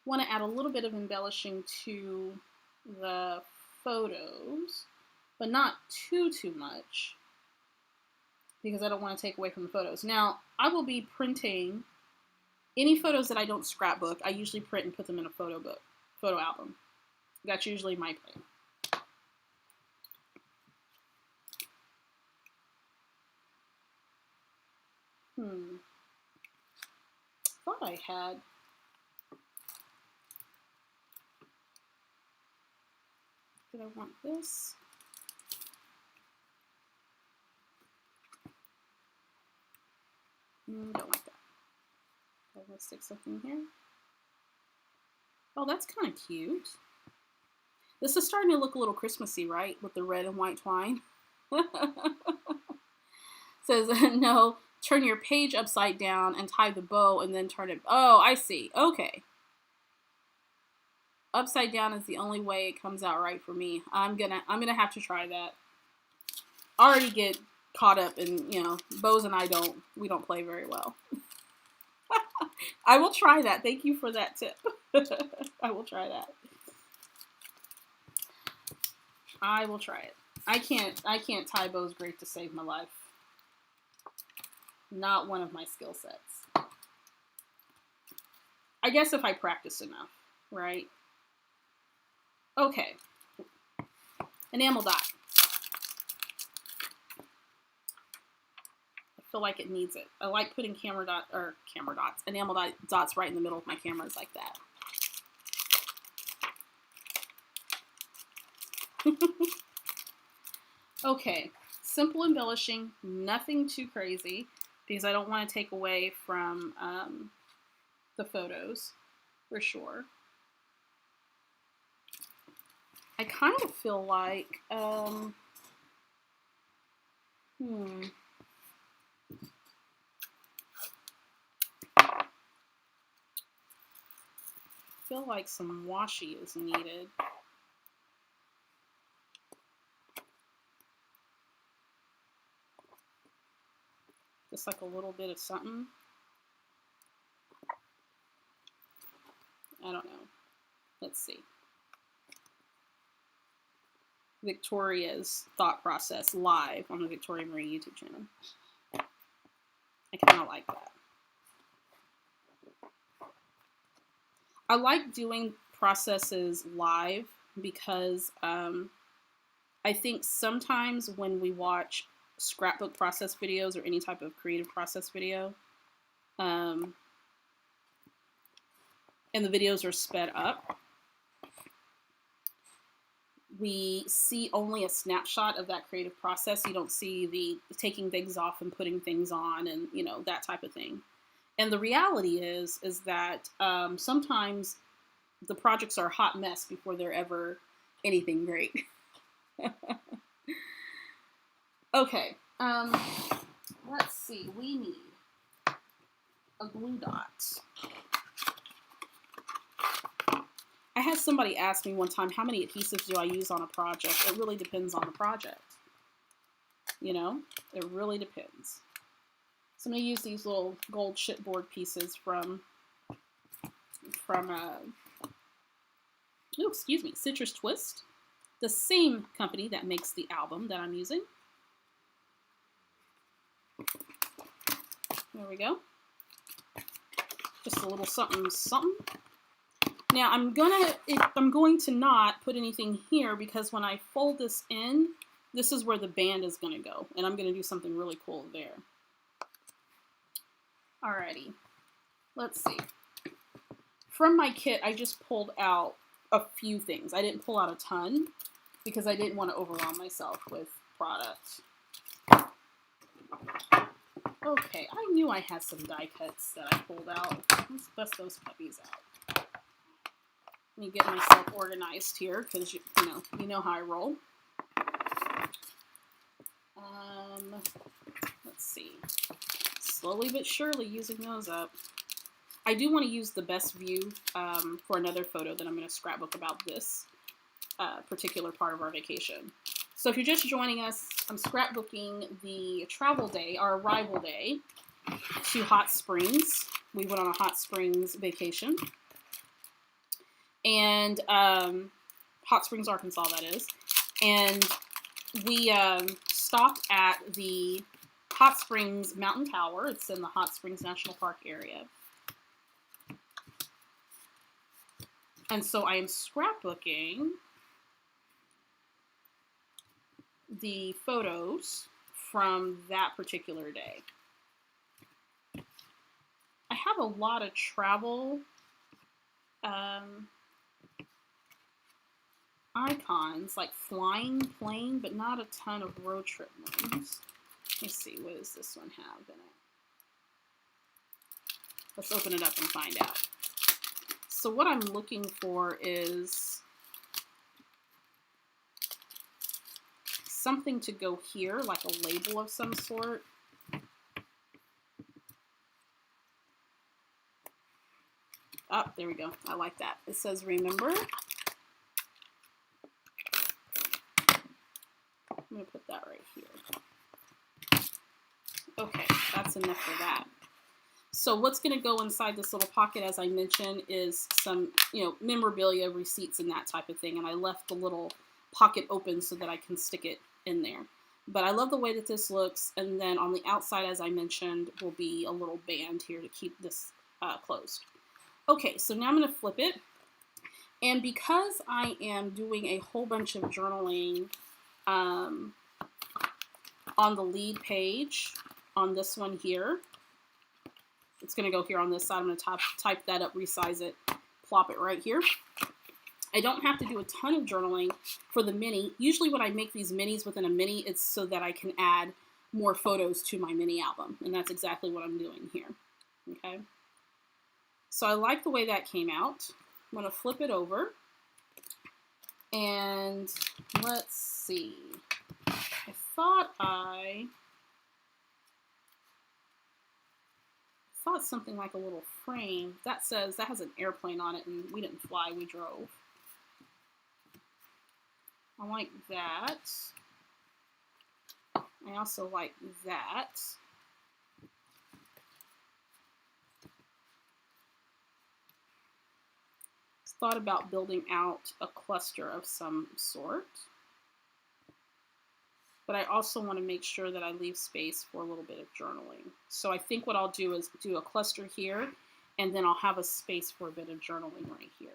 Want to add a little bit of embellishing to the photos, but not too much, because I don't want to take away from the photos. Now, I will be printing any photos that I don't scrapbook. I usually print and put them in a photo album. That's usually my plan. Thought I had. Did I want this? Don't like that. I'm gonna stick something here. Oh, that's kind of cute. This is starting to look a little Christmassy, right? With the red and white twine. Says, no, turn your page upside down and tie the bow and then turn it. Oh, I see. Okay. Upside down is the only way it comes out right for me. I'm gonna have to try that. I already get caught up in, bows and we don't play very well. I will try that. Thank you for that tip. I will try that. I will try it. I can't tie bows great to save my life. Not one of my skill sets. I guess if I practice enough, right? Okay. Enamel dot. I feel like it needs it. I like putting enamel dots right in the middle of my cameras like that. Okay, simple embellishing, nothing too crazy, because I don't want to take away from the photos, for sure. I kind of feel like, feel like some washi is needed. Just like a little bit of something. I don't know. Let's see. Victoria's thought process live on the Victoria Marie YouTube channel. I kind of like that. I like doing processes live because I think sometimes when we watch scrapbook process videos or any type of creative process video, and the videos are sped up, we see only a snapshot of that creative process. You don't see the taking things off and putting things on and, you know, that type of thing. And the reality is that sometimes the projects are a hot mess before they're ever anything great. Okay, let's see. We need a glue dot. I had somebody ask me one time, how many adhesives do I use on a project? It really depends on the project. You know, it really depends. So I'm going to use these little gold chipboard pieces from Citrus Twist, the same company that makes the album that I'm using. There we go. Just a little something, something. Now I'm going to not put anything here because when I fold this in, this is where the band is going to go, and I'm going to do something really cool there. Alrighty, let's see. From my kit, I just pulled out a few things. I didn't pull out a ton because I didn't want to overwhelm myself with product. Okay, I knew I had some die cuts that I pulled out. Let's bust those puppies out. Let me get myself organized here because you know how I roll. Let's see. Slowly but surely using those up. I do want to use the best view for another photo that I'm going to scrapbook about this particular part of our vacation. So if you're just joining us, I'm scrapbooking the travel day, our arrival day, to Hot Springs. We went on a Hot Springs vacation. And Hot Springs, Arkansas, that is. And we stopped at the Hot Springs Mountain Tower. It's in the Hot Springs National Park area. And so I am scrapbooking the photos from that particular day. I have a lot of travel icons, like flying plane, but not a ton of road trip ones. Let me see, what does this one have in it? Let's open it up and find out. So what I'm looking for is something to go here, like a label of some sort. Oh, there we go. I like that. It says remember. I'm going to put that right here. Okay, that's enough for that. So what's going to go inside this little pocket, as I mentioned, is some, memorabilia, receipts, and that type of thing. And I left the little pocket open so that I can stick it in there. But I love the way that this looks. And then on the outside, as I mentioned, will be a little band here to keep this closed. Okay, so now I'm going to flip it. And because I am doing a whole bunch of journaling on the lead page on this one here, it's going to go here on this side. I'm going to type that up, resize it, plop it right here. I don't have to do a ton of journaling for the mini. Usually when I make these minis within a mini, it's so that I can add more photos to my mini album. And that's exactly what I'm doing here. Okay. So I like the way that came out. I'm going to flip it over. And let's see. I thought something like a little frame. That has an airplane on it, and we didn't fly, we drove. I like that. I also like that. Thought about building out a cluster of some sort. but I also want to make sure that I leave space for a little bit of journaling. So I think what I'll do is do a cluster here, and then I'll have a space for a bit of journaling right here.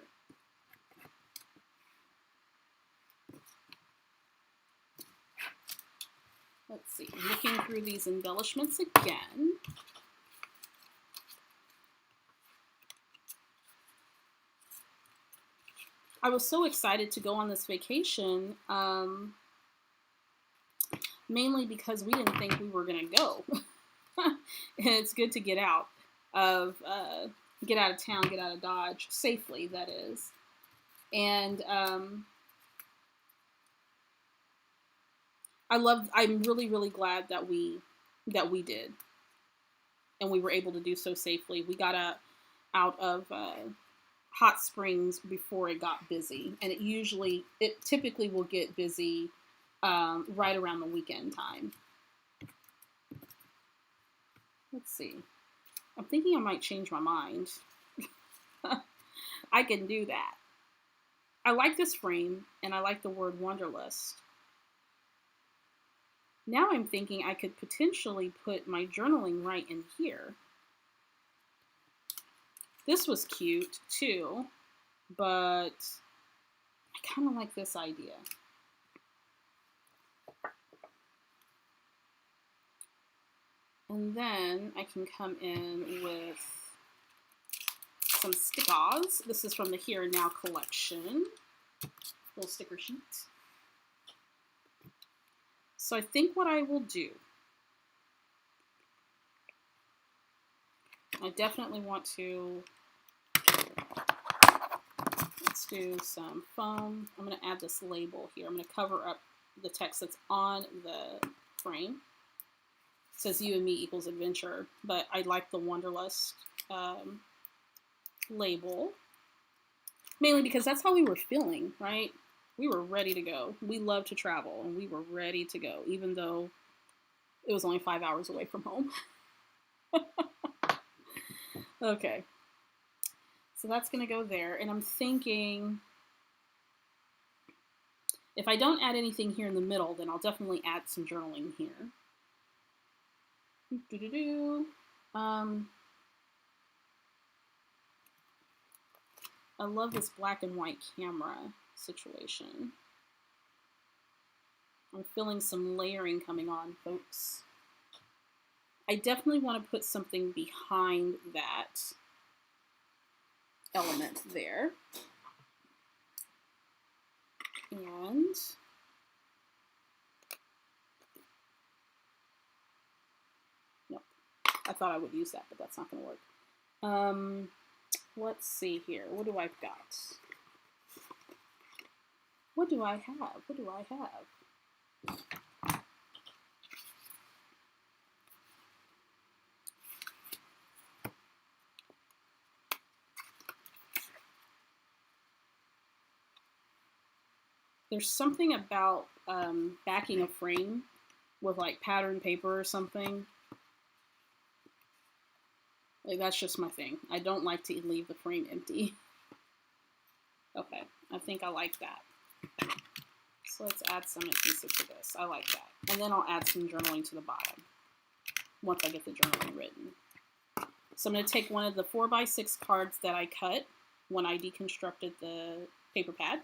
Let's see, looking through these embellishments again. I was so excited to go on this vacation, mainly because we didn't think we were going to go. And it's good to get out of town, get out of Dodge, safely, that is. And I'm really, really glad that we did. And we were able to do so safely. We got out of Hot Springs before it got busy. And it typically will get busy right around the weekend time. Let's see. I'm thinking I might change my mind. I can do that. I like this frame, and I like the word Wanderlust. Now I'm thinking I could potentially put my journaling right in here. This was cute too, but I kind of like this idea. And then I can come in with some stickers. This is from the Here and Now collection. Little sticker sheet. So I think what I will do, I definitely want to, let's do some foam. I'm going to add this label here. I'm going to cover up the text that's on the frame. It says you and me equals adventure, but I like the Wanderlust label, mainly because that's how we were feeling, right? We were ready to go. We love to travel, and we were ready to go, even though it was only 5 hours away from home. Okay, so that's going to go there, and I'm thinking if I don't add anything here in the middle, then I'll definitely add some journaling here. I love this black and white camera situation. I'm feeling some layering coming on, folks. I definitely want to put something behind that element there. And nope, I thought I would use that, but that's not going to work. Let's see here. What do I've got? What do I have? What do I have? There's something about backing a frame with like pattern paper or something. Like, that's just my thing. I don't like to leave the frame empty. Okay, I think I like that. So let's add some adhesive to this. I like that. And then I'll add some journaling to the bottom once I get the journaling written. So I'm going to take one of the 4x6 cards that I cut when I deconstructed the paper pad.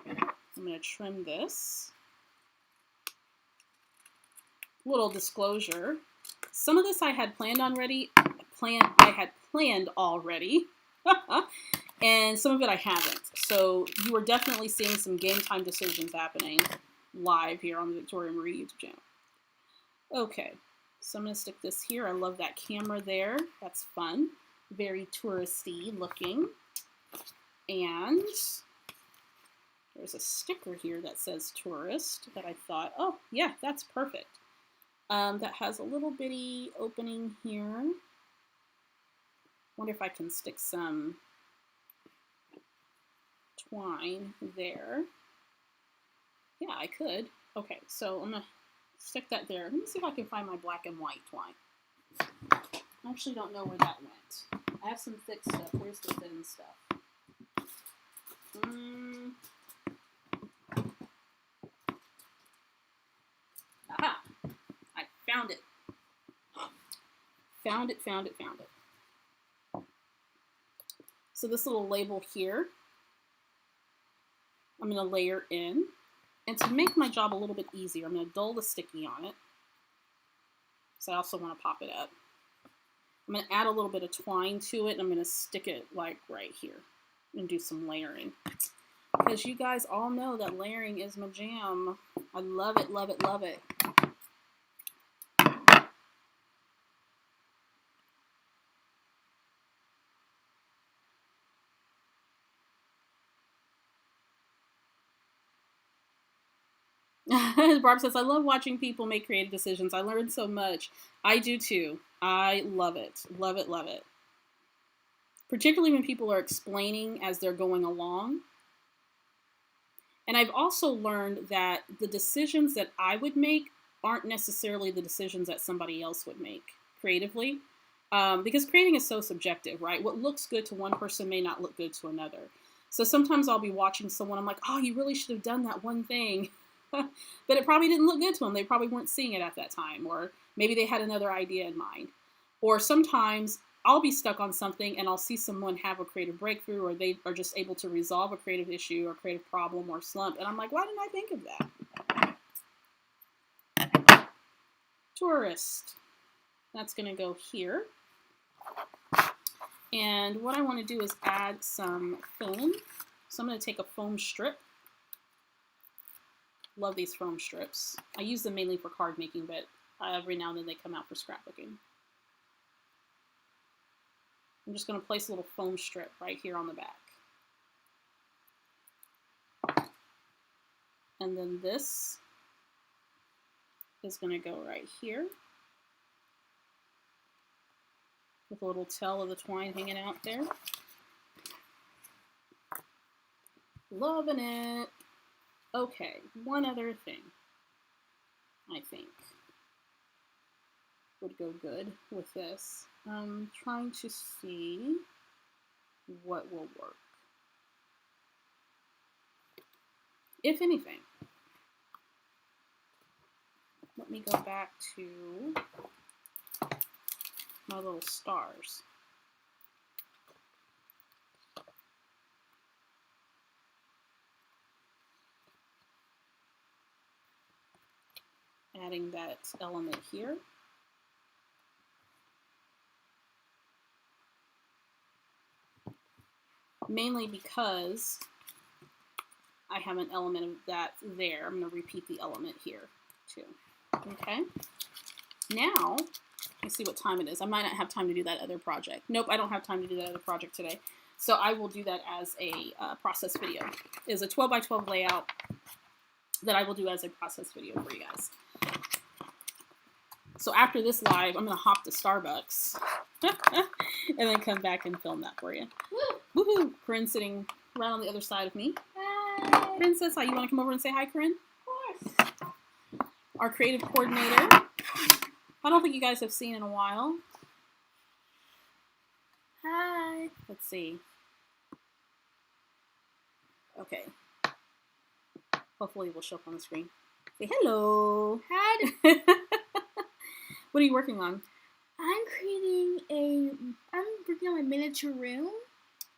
I'm going to trim this. Little disclosure. Some of this I had planned already. And some of it I haven't. So you are definitely seeing some game time decisions happening live here on the Victoria Marie YouTube channel. Okay, so I'm going to stick this here. I love that camera there. That's fun. Very touristy looking. And there's a sticker here that says tourist that I thought, oh yeah, that's perfect. That has a little bitty opening here. Wonder if I can stick some twine there. Yeah, I could. Okay, so I'm gonna stick that there. Let me see if I can find my black and white twine. I actually don't know where that went. I have some thick stuff. Where's the thin stuff? Found it. So this little label here, I'm going to layer in. And to make my job a little bit easier, I'm going to dull the sticky on it. So I also want to pop it up. I'm going to add a little bit of twine to it, and I'm going to stick it like right here and do some layering. Because you guys all know that layering is my jam. I love it, love it, love it. Barb says, I love watching people make creative decisions. I learned so much. I do too. I love it. Love it, love it. Particularly when people are explaining as they're going along. And I've also learned that the decisions that I would make aren't necessarily the decisions that somebody else would make creatively. Because creating is so subjective, right? What looks good to one person may not look good to another. So sometimes I'll be watching someone, I'm like, oh, you really should have done that one thing. But it probably didn't look good to them. They probably weren't seeing it at that time. Or maybe they had another idea in mind. Or sometimes I'll be stuck on something and I'll see someone have a creative breakthrough, or they are just able to resolve a creative issue or creative problem or slump. And I'm like, why didn't I think of that? Tourist. That's going to go here. And what I want to do is add some foam. So I'm going to take a foam strip. Love these foam strips. I use them mainly for card making, but every now and then they come out for scrapbooking. I'm just going to place a little foam strip right here on the back. And then this is going to go right here with a little tail of the twine hanging out there. Loving it. Okay, one other thing I think would go good with this. I'm trying to see what will work. If anything. Let me go back to my little stars. Adding that element here. Mainly because I have an element of that there. I'm going to repeat the element here too. Okay. Now, let's see what time it is. I might not have time to do that other project. Nope, I don't have time to do that other project today. So I will do that as a process video. It's a 12 by 12 layout that I will do as a process video for you guys. So after this live, I'm going to hop to Starbucks and then come back and film that for you. Woo! Woohoo! Corinne's sitting right on the other side of me. Hi! Princess, how you want to come over and say hi, Corinne? Of course. Our creative coordinator. I don't think you guys have seen in a while. Hi! Let's see. Okay. Hopefully it will show up on the screen. Say hello! Hi! What are you working on? I'm working on a miniature room.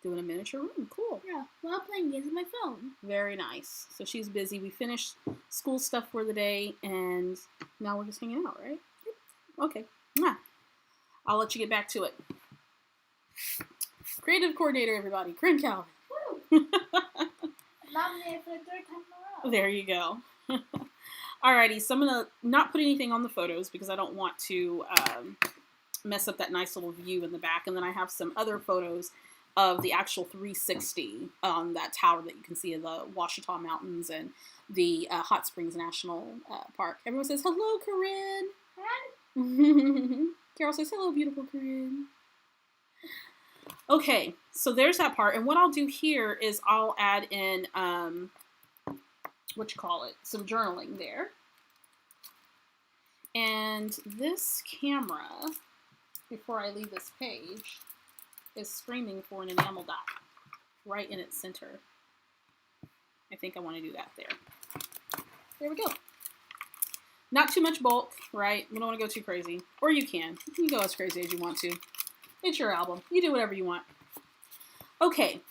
Doing a miniature room, cool. Yeah, while playing games on my phone. Very nice. So she's busy. We finished school stuff for the day, and now we're just hanging out, right? Yep. Okay. Yeah. I'll let you get back to it. Creative coordinator, everybody. Corinne Calvin. Woo! Nominated for the third time in a row. There you go. Alrighty, so I'm going to not put anything on the photos because I don't want to mess up that nice little view in the back. And then I have some other photos of the actual 360 on that tower that you can see of the Ouachita Mountains and the Hot Springs National Park. Everyone says, hello, Corinne. Hi. Carol says, hello, beautiful Corinne. Okay, so there's that part. And what I'll do here is I'll add in, some journaling there. And this camera, before I leave this page, is screaming for an enamel dot right in its center. I think I want to do that there. There we go. Not too much bulk, right? We don't want to go too crazy. Or you can. You can go as crazy as you want to. It's your album. You do whatever you want. Okay.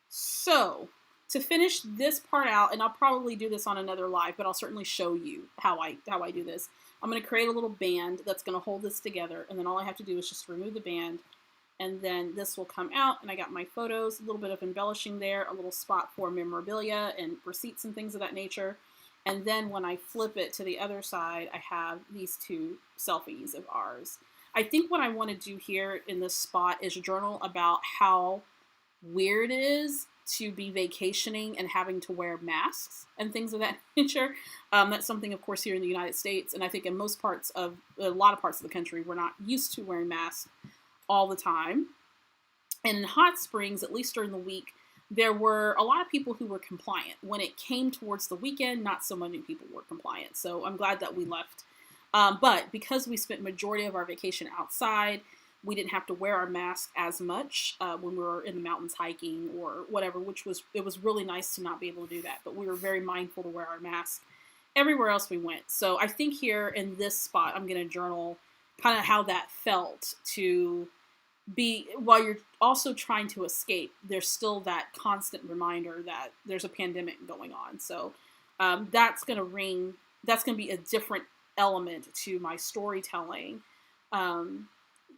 So, to finish this part out, and I'll probably do this on another live, but I'll certainly show you how I do this. I'm going to create a little band that's going to hold this together, and then all I have to do is just remove the band, and then this will come out, and I got my photos, a little bit of embellishing there, a little spot for memorabilia and receipts and things of that nature. And then when I flip it to the other side, I have these two selfies of ours. I think what I want to do here in this spot is journal about how weird it is to be vacationing and having to wear masks and things of that nature. That's something, of course, here in the United States, and I think in a lot of parts of the country, we're not used to wearing masks all the time. And in Hot Springs, at least during the week, there were a lot of people who were compliant. When it came towards the weekend, not so many people were compliant. So I'm glad that we left. But because we spent majority of our vacation outside, we didn't have to wear our mask as much when we were in the mountains hiking or whatever, it was really nice to not be able to do that. But we were very mindful to wear our mask everywhere else we went. So I think here in this spot, I'm going to journal kind of how that felt to be, while you're also trying to escape, there's still that constant reminder that there's a pandemic going on. So that's going to be a different element to my storytelling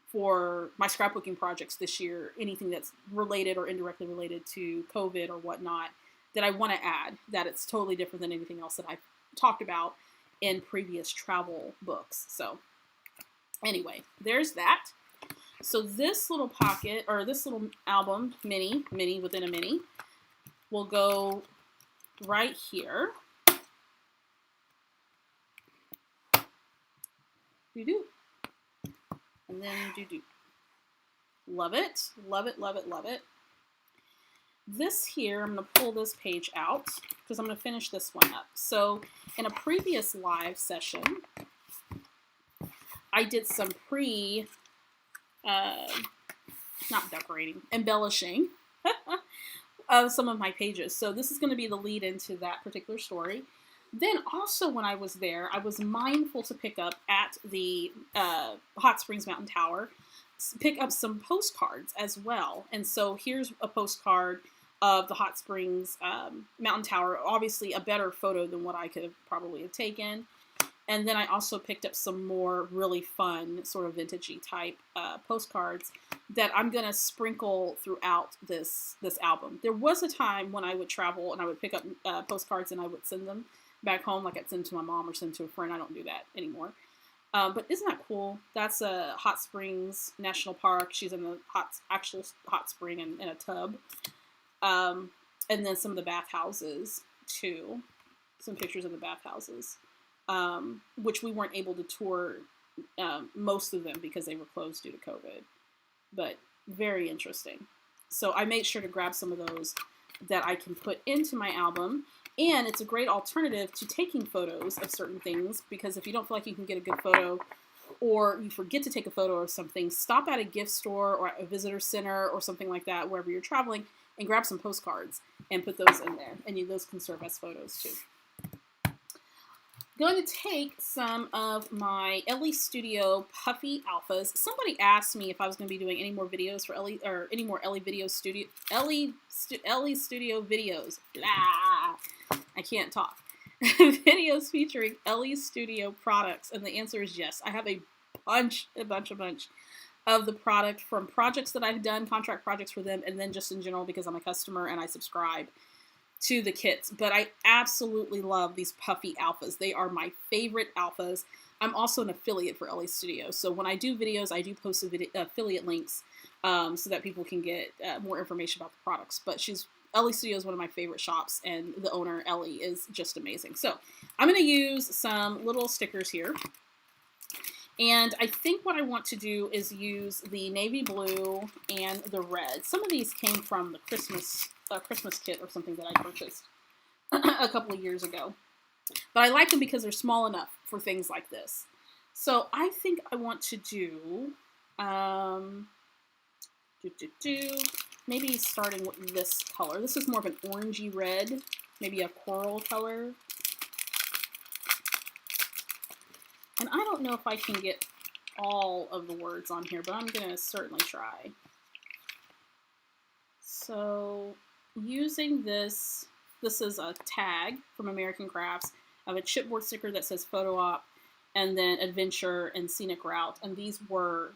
for my scrapbooking projects this year, anything that's related or indirectly related to COVID or whatnot, that I want to add, that it's totally different than anything else that I've talked about in previous travel books. So anyway, there's that. So this little pocket, or this little album, mini within a mini, will go right here. Do-do. And then do-do. Love it, love it, love it, love it. This here, I'm going to pull this page out because I'm going to finish this one up. So in a previous live session, I did some not decorating, embellishing of some of my pages. So this is going to be the lead into that particular story. Then also when I was there, I was mindful to pick up at the Hot Springs Mountain Tower, pick up some postcards as well. And so here's a postcard of the Hot Springs Mountain Tower, obviously a better photo than what I could have probably have taken. And then I also picked up some more really fun, sort of vintagey type postcards that I'm going to sprinkle throughout this album. There was a time when I would travel and I would pick up postcards and I would send them back home, like I'd send to my mom or send to a friend. I don't do that anymore. But isn't that cool? That's a Hot Springs National Park. She's in the actual hot spring in a tub. And then some of the bathhouses, too. Some pictures of the bathhouses. Which we weren't able to tour most of them because they were closed due to COVID. But very interesting. So I made sure to grab some of those that I can put into my album. And it's a great alternative to taking photos of certain things, because if you don't feel like you can get a good photo or you forget to take a photo of something, stop at a gift store or a visitor center or something like that, wherever you're traveling, and grab some postcards and put those in there. And those can serve as photos too. Going to take some of my Ellie Studio Puffy Alphas. Somebody asked me if I was going to be doing any more videos for Ellie, or any more Ellie Studio videos. Blah. I can't talk. Videos featuring Ellie Studio products, and the answer is yes. I have a bunch of the product from projects that I've done, contract projects for them, and then just in general because I'm a customer and I subscribe to the kits. But I absolutely love these Puffy Alphas. They are my favorite alphas. I'm also an affiliate for Ellie Studio, so when I do videos, I do post affiliate links so that people can get more information about the products. But Ellie Studio is one of my favorite shops, and the owner, Ellie, is just amazing. So I'm going to use some little stickers here. And I think what I want to do is use the navy blue and the red. Some of these came from the Christmas kit or something that I purchased a couple of years ago. But I like them because they're small enough for things like this. So I think I want to do, maybe starting with this color. This is more of an orangey red, maybe a coral color. And I don't know if I can get all of the words on here, but I'm going to certainly try. So using this is a tag from American Crafts. I have a chipboard sticker that says photo op, and then adventure and scenic route. And these were,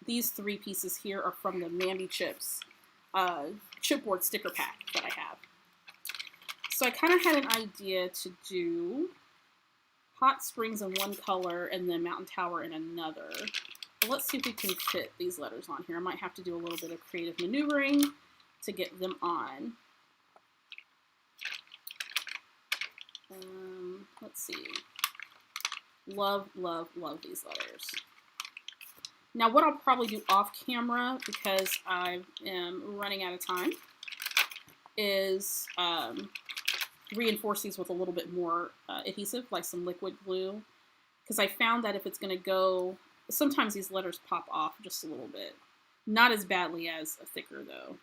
these 3 pieces here are from the Mamby Chips chipboard sticker pack that I have. So I kind of had an idea to do Hot Springs in one color and then Mountain Tower in another. But let's see if we can fit these letters on here. I might have to do a little bit of creative maneuvering to get them on. Let's see. Love, love, love these letters. Now what I'll probably do off camera, because I am running out of time, is reinforce these with a little bit more adhesive, like some liquid glue. Because I found that if it's going to go, sometimes these letters pop off just a little bit. Not as badly as a thicker though.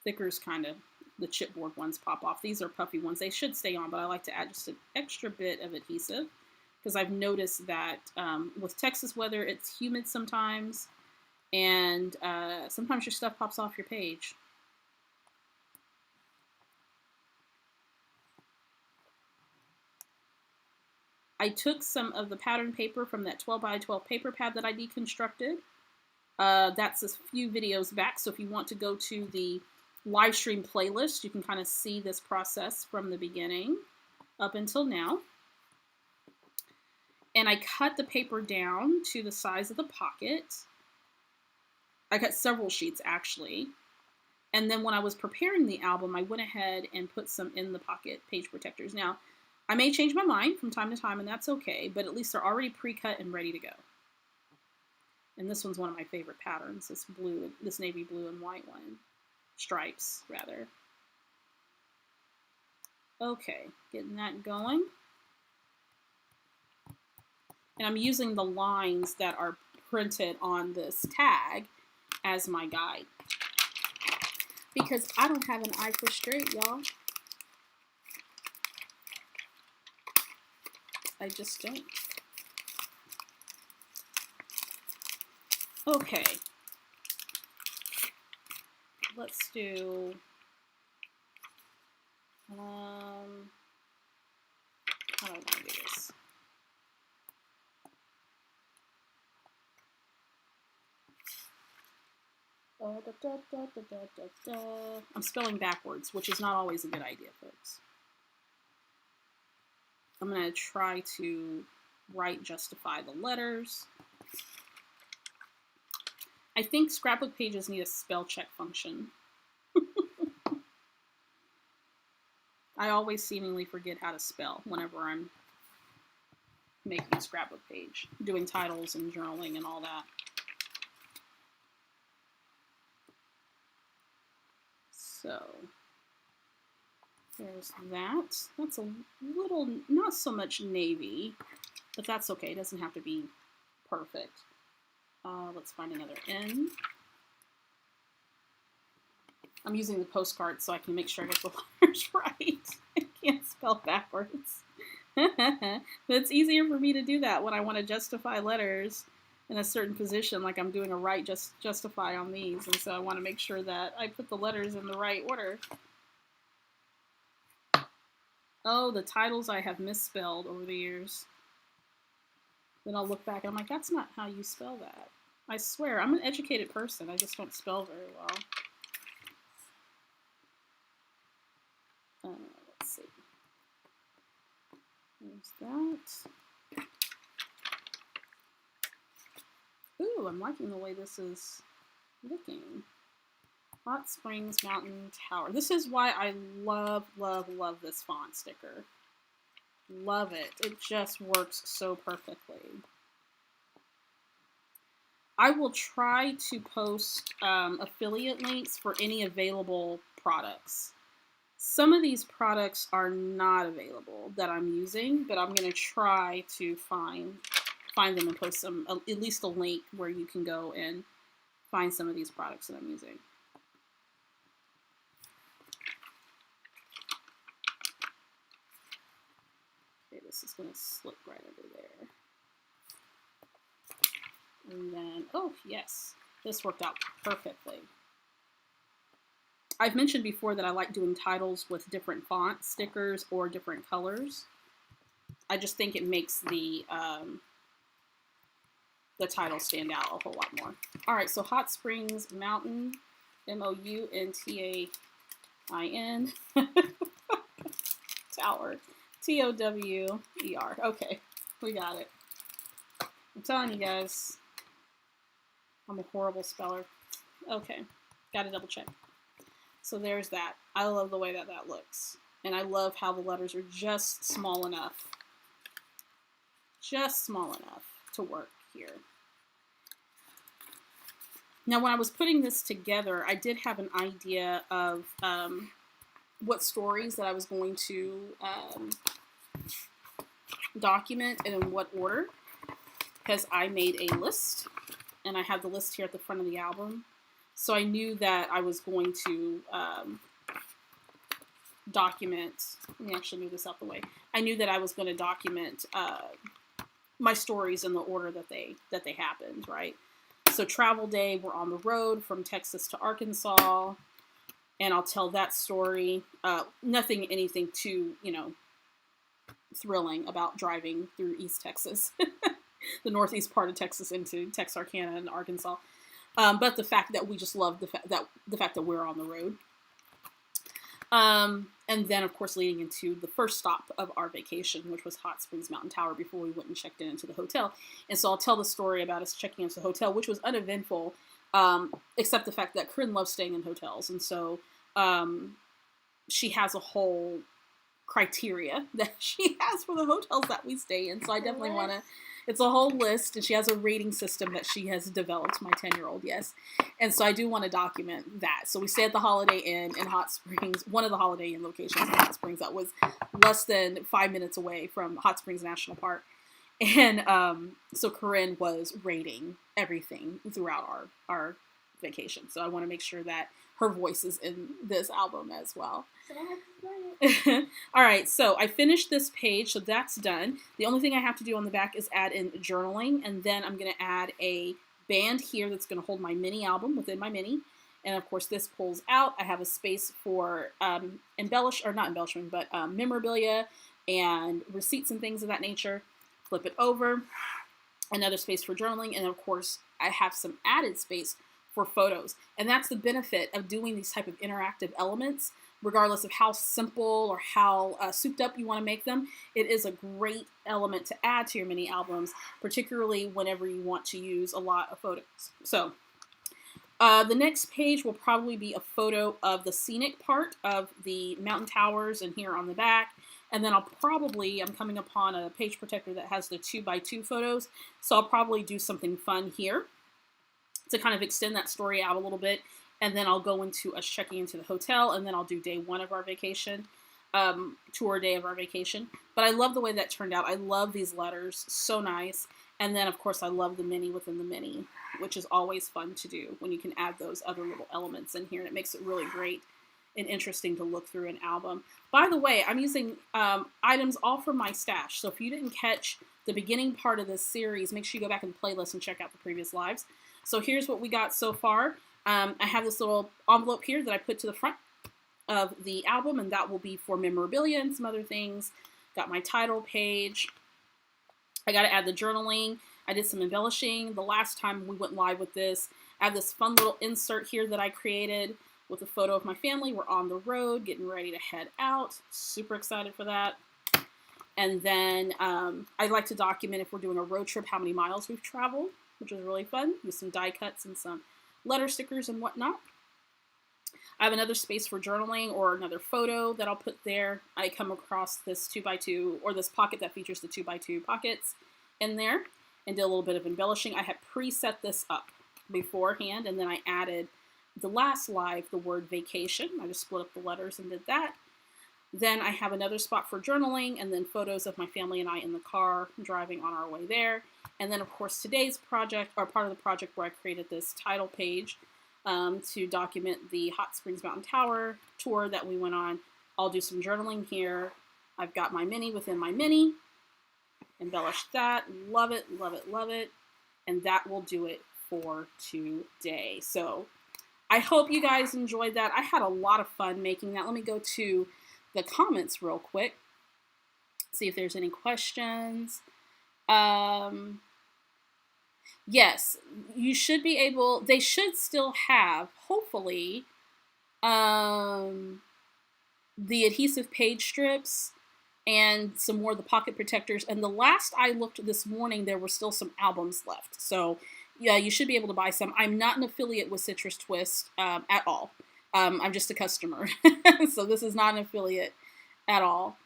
Thicker's kind of, the chipboard ones pop off. These are puffy ones. They should stay on, but I like to add just an extra bit of adhesive because I've noticed that with Texas weather, it's humid sometimes, and sometimes your stuff pops off your page. I took some of the pattern paper from that 12 by 12 paper pad that I deconstructed. That's a few videos back, so if you want to go to the live stream playlist, you can kind of see this process from the beginning up until now. And I cut the paper down to the size of the pocket. I cut several sheets actually. And then when I was preparing the album, I went ahead and put some in the pocket page protectors. Now, I may change my mind from time to time, and that's okay, but at least they're already pre-cut and ready to go. And this one's one of my favorite patterns, this blue, this navy blue and white one. Stripes, rather. Okay, getting that going. And I'm using the lines that are printed on this tag as my guide. Because I don't have an eye for straight, y'all. I just don't. Okay. Let's do, how do I want to do this? I'm spelling backwards, which is not always a good idea, folks. I'm going to try to justify the letters. I think scrapbook pages need a spell check function. I always seemingly forget how to spell whenever I'm making a scrapbook page, doing titles and journaling and all that. So there's that. That's a little, not so much navy, but that's okay. It doesn't have to be perfect. Let's find another N. I'm using the postcard so I can make sure I get the letters right. I can't spell backwards. But it's easier for me to do that when I want to justify letters in a certain position, like I'm doing a right justify on these. And so I want to make sure that I put the letters in the right order. Oh, the titles I have misspelled over the years. Then I'll look back and I'm like, that's not how you spell that. I swear, I'm an educated person. I just don't spell very well. Let's see. There's that. Ooh, I'm liking the way this is looking. Hot Springs Mountain Tower. This is why I love, love, love this font sticker. Love it. It just works so perfectly. I will try to post affiliate links for any available products. Some of these products are not available that I'm using, but I'm going to try to find them and post some, at least a link where you can go and find some of these products that I'm using. this is going to slip right over there. And then, oh, yes, this worked out perfectly. I've mentioned before that I like doing titles with different font stickers or different colors. I just think it makes the title stand out a whole lot more. All right, so Hot Springs Mountain, M-O-U-N-T-A-I-N, Tower, T-O-W-E-R. Okay, we got it. I'm telling you guys, I'm a horrible speller. Okay, got to double check. So there's that. I love the way that that looks. And I love how the letters are just small enough. Just small enough to work here. Now, when I was putting this together, I did have an idea of what stories that I was going to document and in what order, because I made a list, and I have the list here at the front of the album. So I knew that I was going to document, let me actually move this out the way. I knew that I was going to document my stories in the order that they happened, right? So travel day, we're on the road from Texas to Arkansas, and I'll tell that story. Anything too, thrilling about driving through East Texas, the northeast part of Texas into Texarkana and Arkansas. But the fact that we just love the fact that we're on the road. And then, of course, leading into the first stop of our vacation, which was Hot Springs Mountain Tower, before we went and checked into the hotel. And so I'll tell the story about us checking into the hotel, which was uneventful, except the fact that Corinne loves staying in hotels. And so she has a whole criteria that she has for the hotels that we stay in. So I definitely want to... It's a whole list, and she has a rating system that she has developed, my 10-year-old, yes. And so I do want to document that. So we stay at the Holiday Inn in Hot Springs, one of the Holiday Inn locations in Hot Springs that was less than 5 minutes away from Hot Springs National Park. And so Corinne was rating everything throughout our vacation. So I want to make sure that her voice is in this album as well. All right, so I finished this page, so that's done. The only thing I have to do on the back is add in journaling, and then I'm going to add a band here that's going to hold my mini album within my mini. And of course, this pulls out. I have a space for memorabilia and receipts and things of that nature. Flip it over. Another space for journaling, and of course, I have some added space for photos. And that's the benefit of doing these type of interactive elements, regardless of how simple or how souped up you want to make them. It is a great element to add to your mini albums, particularly whenever you want to use a lot of photos. So the next page will probably be a photo of the scenic part of the mountain towers and here on the back. And then I'm coming upon a page protector that has the 2x2 photos. So I'll probably do something fun here to kind of extend that story out a little bit. And then I'll go into us checking into the hotel, and then I'll do day one of our vacation, tour day of our vacation. But I love the way that turned out. I love these letters, so nice. And then, of course, I love the mini within the mini, which is always fun to do when you can add those other little elements in here, and it makes it really great and interesting to look through an album. By the way, I'm using items all from my stash, so if you didn't catch the beginning part of this series, make sure you go back in the playlist and check out the previous lives. So here's what we got so far. I have this little envelope here that I put to the front of the album, and that will be for memorabilia and some other things. Got my title page. I got to add the journaling. I did some embellishing the last time we went live with this. I have this fun little insert here that I created with a photo of my family. We're on the road, getting ready to head out. Super excited for that. And then I'd like to document, if we're doing a road trip, how many miles we've traveled, which is really fun, with some die cuts and some letter stickers and whatnot. I have another space for journaling, or another photo that I'll put there. I come across this 2x2, or this pocket that features the 2x2 pockets in there, and did a little bit of embellishing. I had preset this up beforehand, and then I added the last live, the word vacation. I just split up the letters and did that. Then I have another spot for journaling, and then photos of my family and I in the car driving on our way there. And then, of course, today's project, or part of the project, where I created this title page to document the Hot Springs Mountain Tower tour that we went on. I'll do some journaling here. I've got my mini within my mini. embellish that. Love it, love it, love it. And that will do it for today. So I hope you guys enjoyed that. I had a lot of fun making that. Let me go to the comments real quick. See if there's any questions. Yes, you should be able, they should still have, hopefully, the adhesive page strips and some more of the pocket protectors. And the last I looked this morning, there were still some albums left. So yeah, you should be able to buy some. I'm not an affiliate with Citrus Twist at all. I'm just a customer. So this is not an affiliate at all.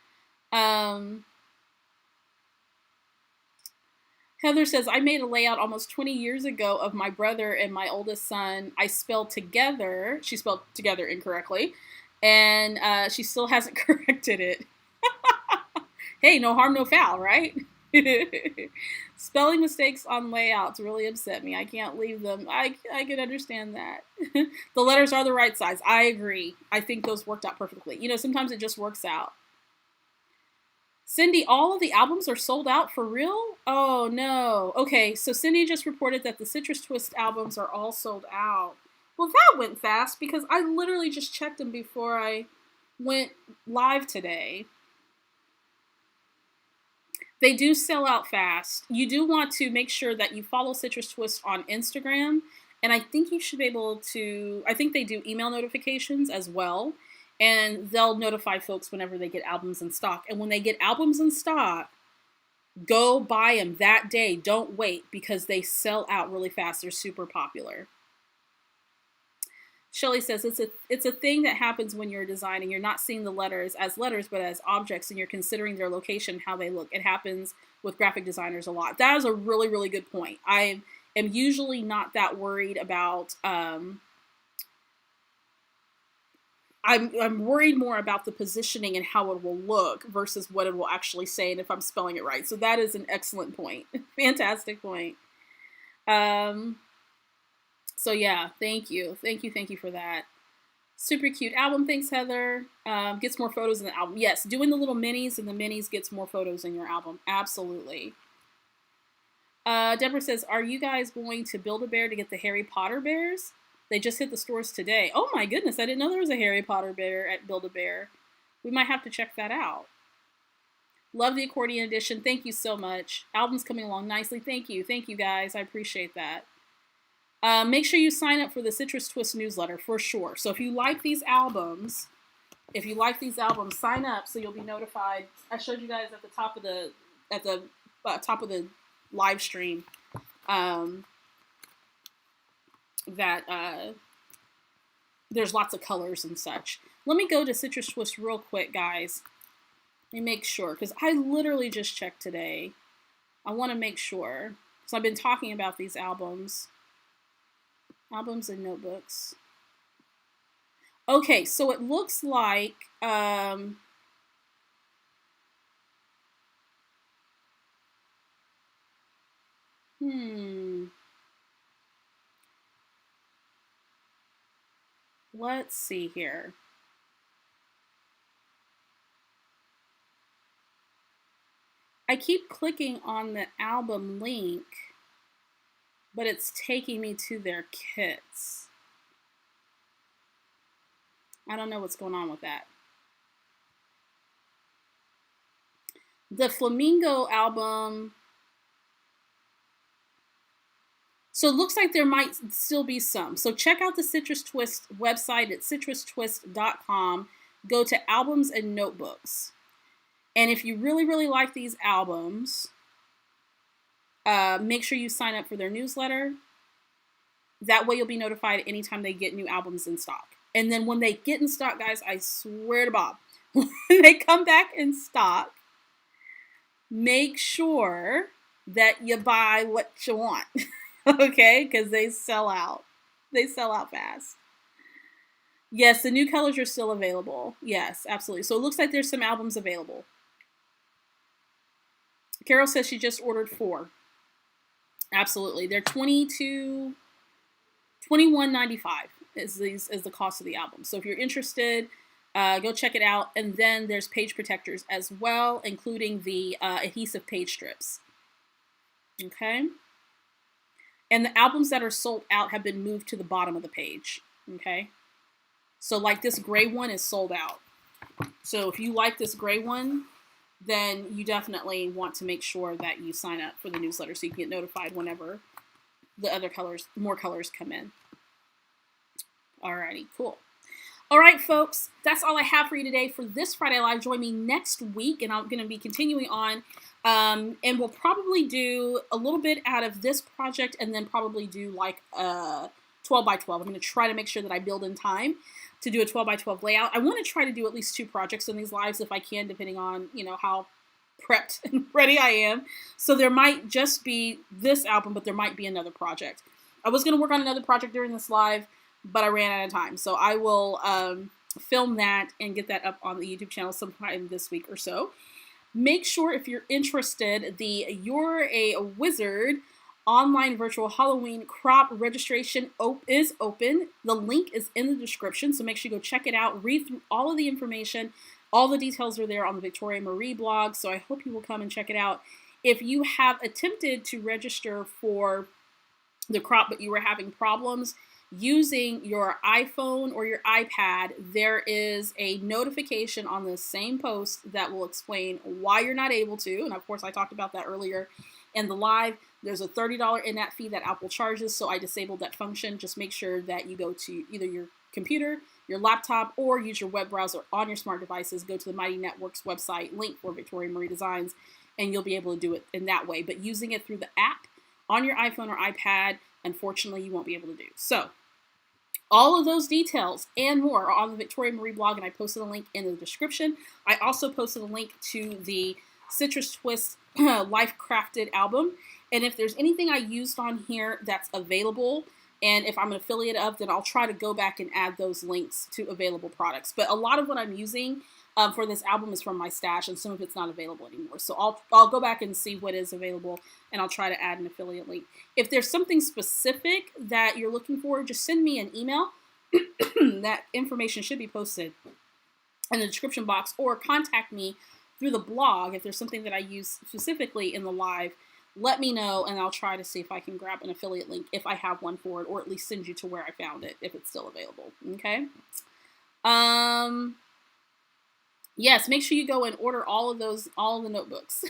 Heather says, I made a layout almost 20 years ago of my brother and my oldest son. I spelled together. She spelled together incorrectly. And she still hasn't corrected it. Hey, no harm, no foul, right? Spelling mistakes on layouts really upset me. I can't leave them. I can understand that. The letters are the right size. I agree. I think those worked out perfectly. You know, sometimes it just works out. Cindy, all of the albums are sold out for real? Oh, no. Okay, so Cindy just reported that the Citrus Twist albums are all sold out. Well, that went fast because I literally just checked them before I went live today. They do sell out fast. You do want to make sure that you follow Citrus Twist on Instagram. And I think you should be able to, I think they do email notifications as well. And they'll notify folks whenever they get albums in stock. And when they get albums in stock, go buy them that day. Don't wait because they sell out really fast. They're super popular. Shelly says it's a thing that happens when you're designing. You're not seeing the letters as letters, but as objects, and you're considering their location, how they look. It happens with graphic designers a lot. That is a really, really good point. I am usually not that worried about. I'm worried more about the positioning and how it will look versus what it will actually say and if I'm spelling it right. So that is an excellent point. Fantastic point. So yeah, thank you for that. Super cute album. Thanks, Heather. Gets more photos in the album. Yes, doing the little minis and the minis gets more photos in your album. Absolutely. Deborah says, are you guys going to Build-A-Bear to get the Harry Potter bears? They just hit the stores today. Oh my goodness, I didn't know there was a Harry Potter bear at Build-A-Bear. We might have to check that out. Love the accordion edition. Thank you so much. Album's coming along nicely. Thank you guys. I appreciate that. Make sure you sign up for the Citrus Twist newsletter for sure. So if you like these albums, sign up so you'll be notified. I showed you guys at the top of the top of the live stream that there's lots of colors and such. Let me go to Citrus Twist real quick, guys. Let me make sure, because I literally just checked today. I want to make sure, because I've been talking about these albums and notebooks. Okay, so it looks like let's see here. I keep clicking on the album link, but it's taking me to their kits. I don't know what's going on with that. The Flamingo album. So it looks like there might still be some. So check out the Citrus Twist website at citrustwist.com. Go to albums and notebooks. And if you really, really like these albums, make sure you sign up for their newsletter. That way you'll be notified anytime they get new albums in stock. And then when they get in stock, guys, I swear to Bob, when they come back in stock, make sure that you buy what you want. Okay? Because they sell out. They sell out fast. Yes, the new colors are still available. Yes, absolutely. So it looks like there's some albums available. Carol says she just ordered 4. Absolutely. They're $21.95 is the cost of the album. So if you're interested, Go check it out. And then there's page protectors as well, including the adhesive page strips. Okay. And the albums that are sold out have been moved to the bottom of the page. Okay. So like this gray one is sold out. So if you like this gray one, then you definitely want to make sure that you sign up for the newsletter so you can get notified whenever the other colors, more colors come in. Alrighty, cool. All right, folks, that's all I have for you today for this Friday Live. Join me next week, and I'm going to be continuing on, and we'll probably do a little bit out of this project and then probably do like a 12 by 12. I'm going to try to make sure that I build in time to do a 12 by 12 layout. I want to try to do at least 2 projects in these lives if I can, depending on, you know, how prepped and ready I am. So there might just be this album, but there might be another project. I was going to work on another project during this live, but I ran out of time. So I will film that and get that up on the YouTube channel sometime this week or so. Make sure if you're interested, the You're a Wizard online virtual Halloween crop registration is open. The link is in the description, so make sure you go check it out. Read through all of the information. All the details are there on the Victoria Marie blog, so I hope you will come and check it out. If you have attempted to register for the crop but you were having problems using your iPhone or your iPad, there is a notification on the same post that will explain why you're not able to. And of course, I talked about that earlier in the live. There's a $30 in-app fee that Apple charges, so I disabled that function. Just make sure that you go to either your computer, your laptop, or use your web browser on your smart devices. Go to the Mighty Networks website, link for Victoria Marie Designs, and you'll be able to do it in that way. But using it through the app on your iPhone or iPad, unfortunately, you won't be able to do. So all of those details and more are on the Victoria Marie blog, and I posted a link in the description. I also posted a link to the Citrus Twist Life Crafted album. And if there's anything I used on here that's available, and if I'm an affiliate of, then I'll try to go back and add those links to available products. But a lot of what I'm using for this album is from my stash, and some of it's not available anymore. So I'll go back and see what is available, and I'll try to add an affiliate link. If there's something specific that you're looking for, just send me an email. That information should be posted in the description box, or contact me through the blog. If there's something that I use specifically in the live, let me know, and I'll try to see if I can grab an affiliate link if I have one for it, or at least send you to where I found it if it's still available. Okay. Yes, make sure you go and order all of the notebooks.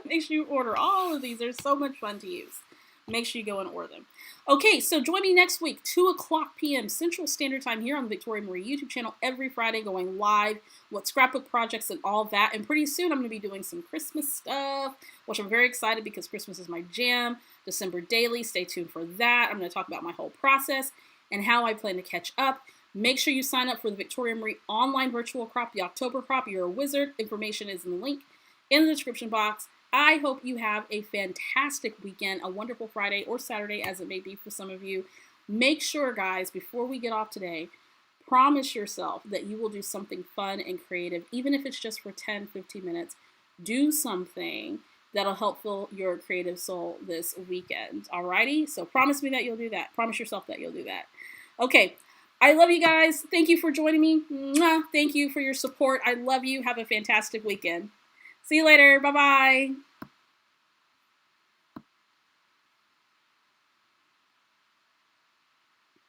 Make sure you order all of these. They're so much fun to use. Make sure you go and order them. Okay, so join me next week, 2:00 p.m. Central Standard Time here on the Victoria Marie YouTube channel every Friday, going live with scrapbook projects and all that. And pretty soon I'm going to be doing some Christmas stuff, which I'm very excited because Christmas is my jam. December daily, stay tuned for that. I'm going to talk about my whole process and how I plan to catch up. Make sure you sign up for the Victoria Marie online virtual crop, the October crop. You're a wizard. Information is in the link in the description box. I hope you have a fantastic weekend, a wonderful Friday or Saturday, as it may be for some of you. Make sure, guys, before we get off today, promise yourself that you will do something fun and creative, even if it's just for 10, 15 minutes. Do something that'll help fill your creative soul this weekend. Alrighty? So promise me that you'll do that. Promise yourself that you'll do that. Okay. I love you guys. Thank you for joining me. Mwah. Thank you for your support. I love you. Have a fantastic weekend. See you later. Bye-bye.